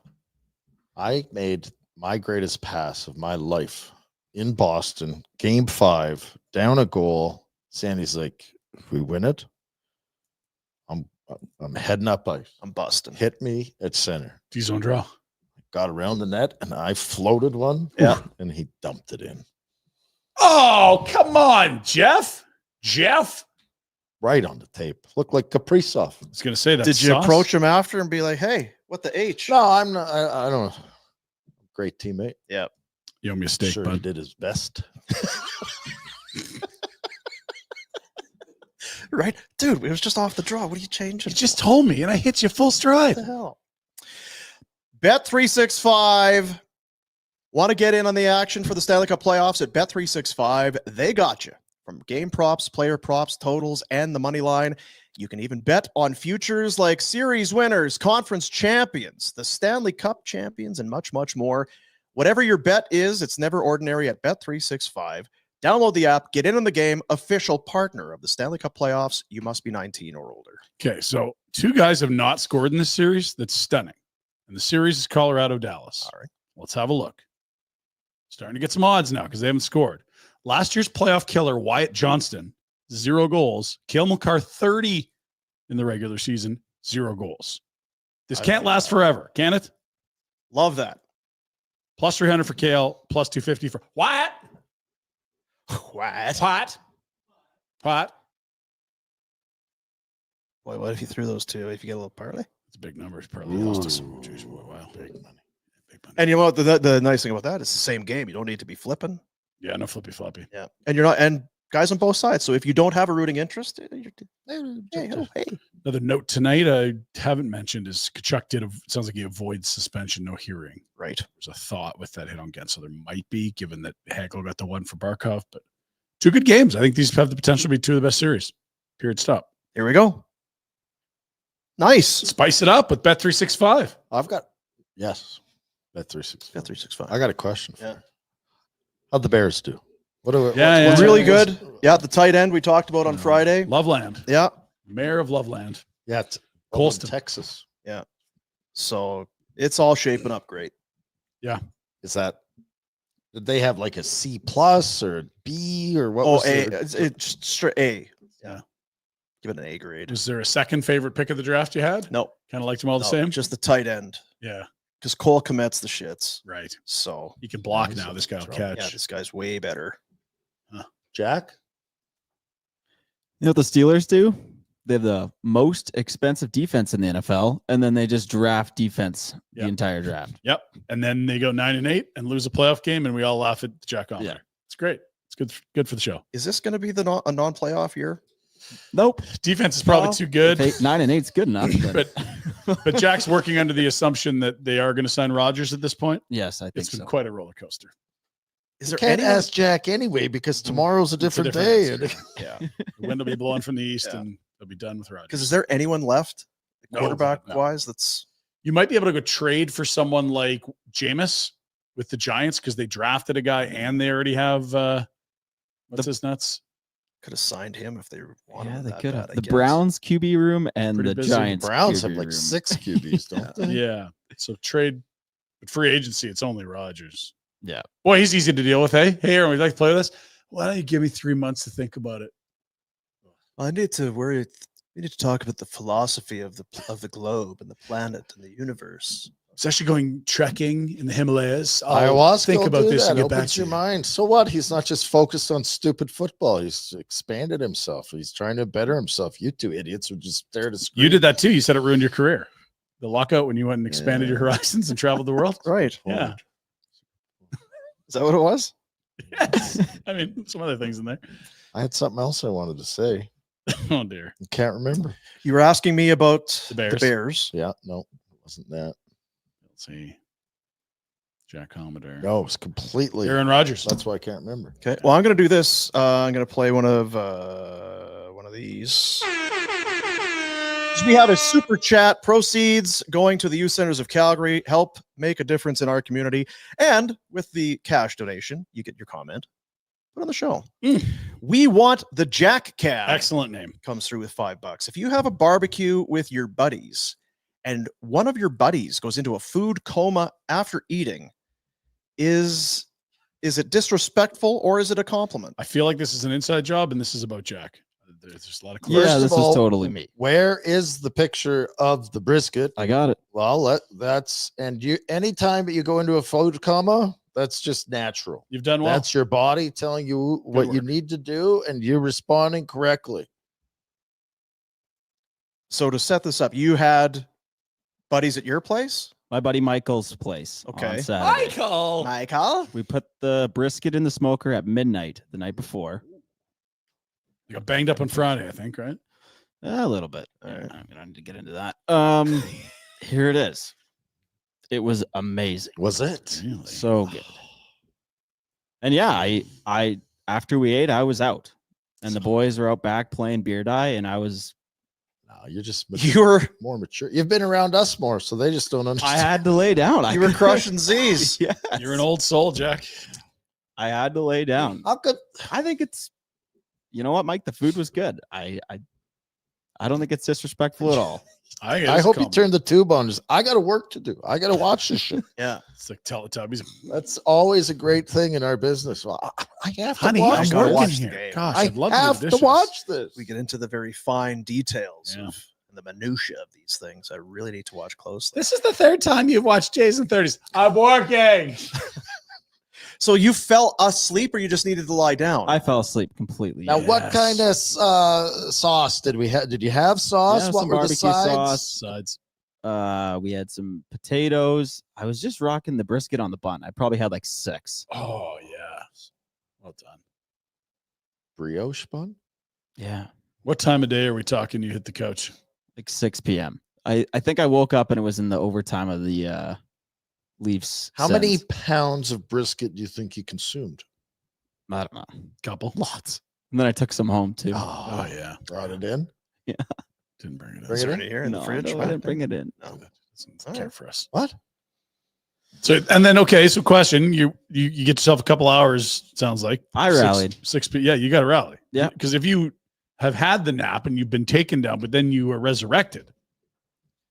I made my greatest pass of my life in Boston, Game 5, down a goal. Sandy's like, if we win it, I'm heading up ice. I'm busting. Hit me at center. D-zone draw. Got around the net, and I floated one. Yeah. And he dumped it in. Oh, come on, Jeff. Jeff? Right on the tape. Looked like Kaprizov. I was going to say that. Did you approach him after and be like, hey, what the H? No, I'm not. I don't know. Great teammate. Yeah. You owe me a steak, Sure, he bud. did his best. Right? Dude, it was just off the draw. What are you changing? You just told me, and I hit you full stride. What the hell? Bet365. Want to get in on the action for the Stanley Cup playoffs at Bet365? They got you. From game props, player props, totals, and the money line. You can even bet on futures like series winners, conference champions, the Stanley Cup champions, and much, much more. Whatever your bet is, it's never ordinary at Bet365. Download the app, get in on the game, official partner of the Stanley Cup playoffs. You must be 19 or older. Okay, so 2 guys have not scored in this series. That's stunning. And the series is Colorado-Dallas. All right. Let's have a look. Starting to get some odds now because they haven't scored. Last year's playoff killer, Wyatt Johnston, 0 goals. Cale Makar, 30 in the regular season, 0 goals. This can't last forever, can it? Love that. Plus 300 for Cale, plus 250 for Wyatt. What? Boy, what if you threw those 2? If you get a little parlay? It's a big number. It's probably close to some. Geez, wow. Big money. And you know what? The nice thing about that is the same game. You don't need to be flipping. Yeah, no flippy floppy. Yeah. And you're not, and guys on both sides. So if you don't have a rooting interest, hey. Another note tonight I haven't mentioned is Tkachuk sounds like he avoids suspension, no hearing. Right. There's a thought with that hit on Gensel. There might be, given that Hagel got the one for Barkov, but 2 good games. I think these have the potential to be 2 of the best series. Period. Stop. Here we go. Nice. Spice it up with Bet365. I've got, yes, Bet365. Bet365. I got a question for Yeah. you. How'd the Bears do? What's Yeah. really good. Yeah, the tight end we talked about on Friday. Loveland. Yeah. Mayor of Loveland. Yeah, it's Colston, Texas. Yeah. So it's all shaping up great. Yeah. Is that, did they have like a C+ or a B or what? Oh, was A. their- It's straight A. Yeah. Give it an A grade. Was there a second favorite pick of the draft you had? No. Kind of liked them all the No, same? Just the tight end. Yeah. Because Cole commits the shits. Right. So He can block He's now. in This guy will trouble. catch. yeah, this guy's way better. Jack? You know what the Steelers do? They have the most expensive defense in the NFL, and then they just draft defense the entire draft. Yep. And then they go 9-8 and lose a playoff game, and we all laugh at Jack Allman. Yeah. It's great. It's good for the show. Is this going to be a non-playoff year? Nope. Defense is probably too good. 9-8 is good enough. But Jack's working under the assumption that they are going to sign Rodgers at this point. Yes, I think It's been so. quite a roller coaster. Is You there can't anyone? ask Jack anyway because tomorrow's a It's a different different day. answer. Yeah. The wind will be blowing from the east, Yeah. and they'll be done with Rodgers. Because is there anyone left, No, quarterback no. wise? That's You might be able to go trade for someone like Jameis with the Giants because they drafted a guy and they already have what's his nuts? could have signed him if they wanted. Yeah, him they that could bad, have. I The guess. Browns QB room and Pretty the busy. Giants. Browns QB have like room. 6 QBs, don't they? Yeah. So trade, but free agency, it's only Rodgers. Yeah. Boy, he's easy to deal with. Hey, Aaron, would you like to play with us? Why don't you give me 3 months to think about it? I need to worry We need to talk about the philosophy of the globe and the planet and the universe. It's actually going trekking in the Himalayas. Ayahuasca think will about do this that. and get back Opens to your you. mind. So what? He's not just focused on stupid football. He's expanded himself. He's trying to better himself. You two idiots would just stare at a screen. You did that too. You said it ruined your career. The lockout when you went and expanded your horizons and traveled the world. Right. Yeah. Is that what it was? Yes. I mean, some other things in there. I had something else I wanted to say. Oh dear. I can't remember. You were asking me about The Bears. Yeah, no, it wasn't that. Let's see. Jack Commodore. No, it was completely Aaron Rodgers. That's why I can't remember. Okay. Well, I'm going to do this. I'm going to play one of these. We have a super chat. Proceeds going to the youth centers of Calgary. Help make a difference in our community. And with the cash donation, you get your comment put on the show. We want the Jack Cab. Excellent name. Comes through with $5. If you have a barbecue with your buddies and one of your buddies goes into a food coma after eating, is it disrespectful or is it a compliment? I feel like this is an inside job and this is about Jack. There's just a lot of Yeah, this is totally me. Where is the picture of the brisket? I got it. Well, anytime that you go into a food coma, that's just natural. You've done well. That's your body telling you what you need to do, and you're responding correctly. So to set this up, you had buddies at your place? My buddy Michael's place. Okay. On Saturday. Michael. We put the brisket in the smoker at midnight the night before. You got banged up on Friday, I think, right? A little bit. Right. I don't need to get into that. Here it is. It was amazing. Was it? Really? So good. And yeah, I after we ate, I was out. And the boys were out back playing beer die, and I was you're just more mature. You've been around us more, so they just don't understand. I had to lay down. You were crushing Z's. Yeah. You're an old soul, Jack. I had to lay down. How good? I think it's, you know what, Mike? The food was good. I don't think it's disrespectful at all. I hope you turn the tube on. I got work to do. I got to watch this shit. Yeah. It's like Teletubbies. That's always a great thing in our business. Well, I have to Honey, watch I'm working this. here. Gosh, I I'd love to have do to dishes. watch this. We get into the very fine details Yeah. of the minutia of these things. I really need to watch closely. This is the third time you've watched Jason 30s. I'm working. So you fell asleep or you just needed to lie down? I fell asleep completely. Now, what kind of sauce did we have? Did you have sauce? Yeah, What some were the barbecue sides? Sides. We had some potatoes. I was just rocking the brisket on the bun. I probably had like 6. Oh, yeah. Well done. Brioche bun? Yeah. What time of day are we talking you hit the couch? Like 6 p.m. I think I woke up and it was in the overtime of the Leafs. How many Sens. pounds of brisket do you think you consumed? I don't know. Couple. Lots. And then I took some home too. Oh, yeah. Brought it in? Yeah. Didn't bring it in. Bring it in? Here in No, the fridge. no, I didn't bring it in. No. Doesn't care for us. What? So, and then, okay, so question, you get yourself a couple hours, sounds like. I rallied. 6 p. Yeah, you got to rally. Yeah. Because if you have had the nap and you've been taken down, but then you were resurrected,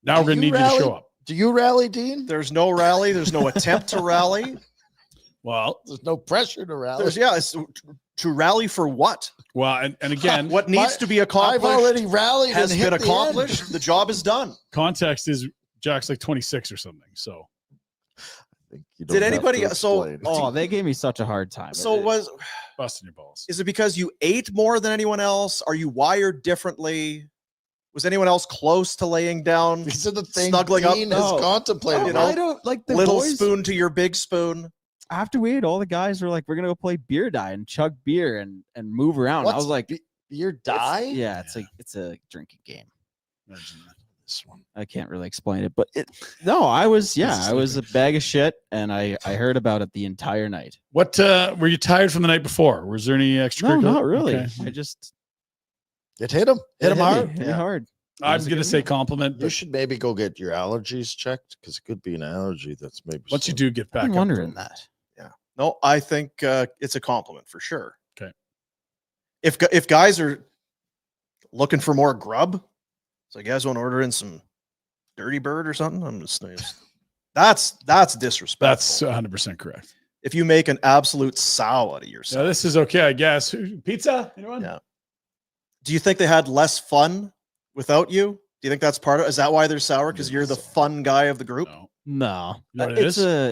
now we're going to need you to show up. Do you rally, Dean? There's no rally. There's no attempt to rally. Well, There's no pressure to rally. It's to rally for what? well, and again, What needs to be accomplished I've already rallied has and hit been the end. accomplished. The job is done. context is Jack's like 26 or something. So You don't Did have anybody? to So, explain. Oh, they gave me such a hard time. so was busting your balls. is it because you ate more than anyone else? Are you wired differently? Was anyone else close to laying down? These are the things Snuggling up, Dean has no. contemplated. You know, I don't like the Little boys. spoon to your big spoon. After we ate, all the guys were like, "We're gonna go play beer die and chug beer and move around." I was like, Beer die? "Yeah, it's a drinking game." Imagine that. This one. I can't really explain it, but I was a bag of shit, and I heard about it the entire night. What were you tired from the night before? Was there any extra? No, not really. Okay. I just It hit him. Hit him hard. hit me hard. I was going to say compliment, You but should maybe go get your allergies checked because it could be an allergy that's maybe. once you do get back I'm up, wondering that. No, I think it's a compliment for sure. Okay. If guys are looking for more grub, so you guys want to order in some Dirty Bird or something, I'm just saying. That's disrespectful. that's 100% correct. If you make an absolute sow out of So yourself. this is okay, I guess. Pizza? Anyone? Yeah. Do you think they had less fun without you? Do you think that's part of? Is that why they're sour? Because you're the fun guy of the group. No, You know what it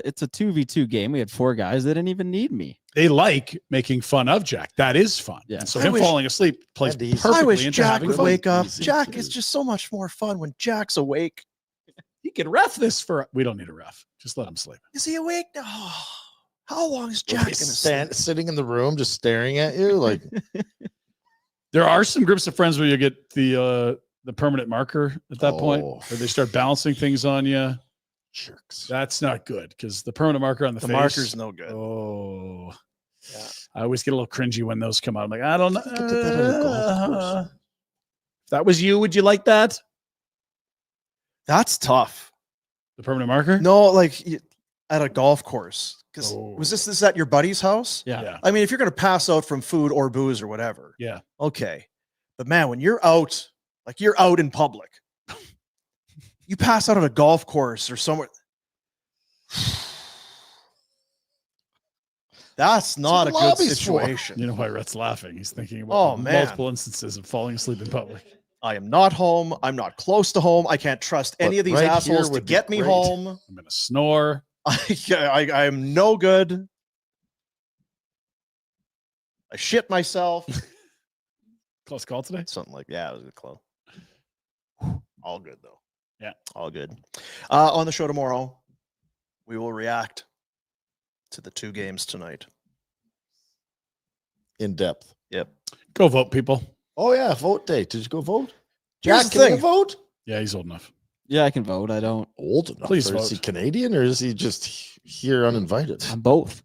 it's a 2v2 game. We had 4 guys. They didn't even need me. They like making fun of Jack. That is fun. Yeah. And so I him wish- falling asleep plays And he's- perfectly I wish into Jack having would fun. wake up. Easy Jack to is do. just so much more fun when Jack's awake. He could ref this for. We don't need a ref. Just let him sleep. Is he awake? Oh, how long is Jack going to sleep? Sitting in the room, just staring at you, like There are some groups of friends where you get the permanent marker at that point, Oh. where they start balancing things on you. jerks. That's not good because the permanent marker on the The face. marker's no good. Oh, Yeah. I always get a little cringy when those come out. I'm like, I don't know. I think I did that at a golf course. If that was you, would you like that? That's tough. The permanent marker? No, like at a golf course. Because Oh. was this at your buddy's house? Yeah. I mean, if you're going to pass out from food or booze or whatever, Yeah. okay. But man, when you're out, like you're out in public, you pass out at a golf course or somewhere. That's not a good lobby's for. situation. You know why Rhett's laughing? He's thinking about Oh, man. multiple instances of falling asleep in public. I am not home. I'm not close to home. I can't trust any But of these right here assholes to would be get me great. home. I'm going to snore. I am no good. I shit myself. Close call today? Something like it was a close. All good though. Yeah. All good. On the show tomorrow, we will react to the 2 games tonight. In depth. Yep. Go vote, people. Oh yeah, vote day. Did you go vote? Here's Jack, the can you thing. vote? Yeah, he's old enough. Yeah, I can vote. I don't. Old enough. Please Or Is he vote. Canadian or is he just here uninvited? I'm both.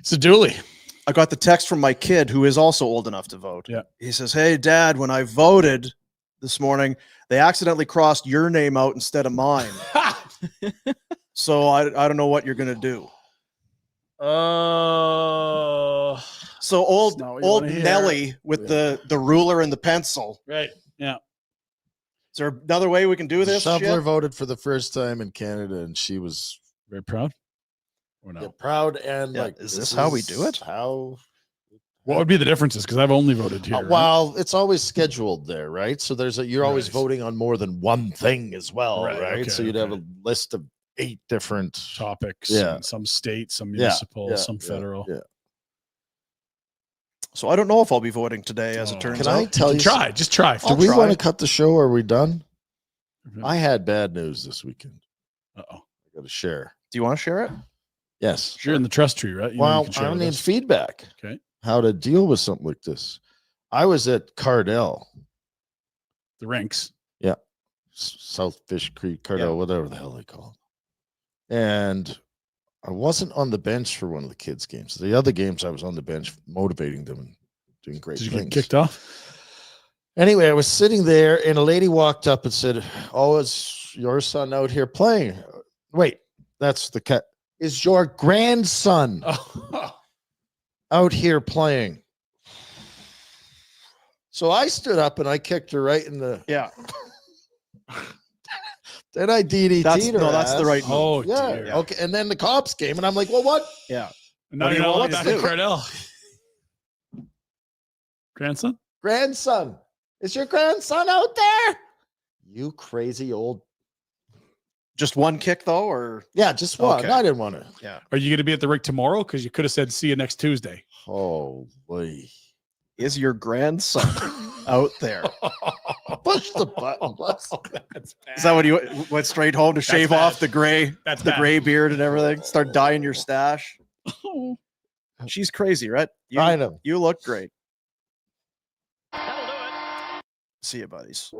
So Dooley. I got the text from my kid who is also old enough to vote. Yeah. He says, "Hey Dad, when I voted this morning, they accidentally crossed your name out instead of mine. So I don't know what you're gonna do." Oh. So old not what you old wanna hear. Nelly with the ruler and the pencil. Right. Yeah. Is there another way we can do this? Shoveler shit? voted for the first time in Canada, and she was Very proud. Or no? proud and Yeah, like, is this how we do it? How? What would be the differences? Because I've only voted here. right? Well, it's always scheduled there, right? So you're always Right. voting on more than one thing as well, Right, right? okay, So you'd have okay. a list of 8 different. Topics. Yeah. and some state, some Yeah, municipal, yeah, some yeah, federal. Yeah. So I don't know if I'll be voting today, as it turns Can out. I tell you? Try. Just try. Do we want to cut the show? Are we done? I had bad news this weekend. Uh-oh. I got to share. Do you want to share it? Yes. You're in the trust tree, right? You know you Well, can share I with need us. feedback. Okay. How to deal with something like this. I was at Cardell. The rinks. Yeah. South Fish Creek, Cardell, whatever the hell they call it. And I wasn't on the bench for one of the kids' games. The other games, I was on the bench motivating them and doing great Did you things. get kicked off? Anyway, I was sitting there and a lady walked up and said, "Oh, is your son out here playing?" Wait, that's the cat. Is your grandson Oh. out here playing? So I stood up and I kicked her right in the. Yeah. Then I DDT'd her. That's the ass. right move. Oh, Yeah. dear. Okay. And then the cops came and I'm like, well, what? Yeah. Now What do you're you not want allowed me to back at do? Cardell. Grandson? Grandson. Is your grandson out there? You crazy old. Just one kick though, or Yeah, just one. Okay. I didn't want to. yeah. Are you going to be at the rink tomorrow? Because you could have said, see you next Tuesday. Holy. Is your grandson out there? Push the button. Is that when you went straight home to shave bad. off the gray, That's the bad. gray beard and everything? Start dyeing your stash. She's crazy, right? I know. You look great. See you, buddies.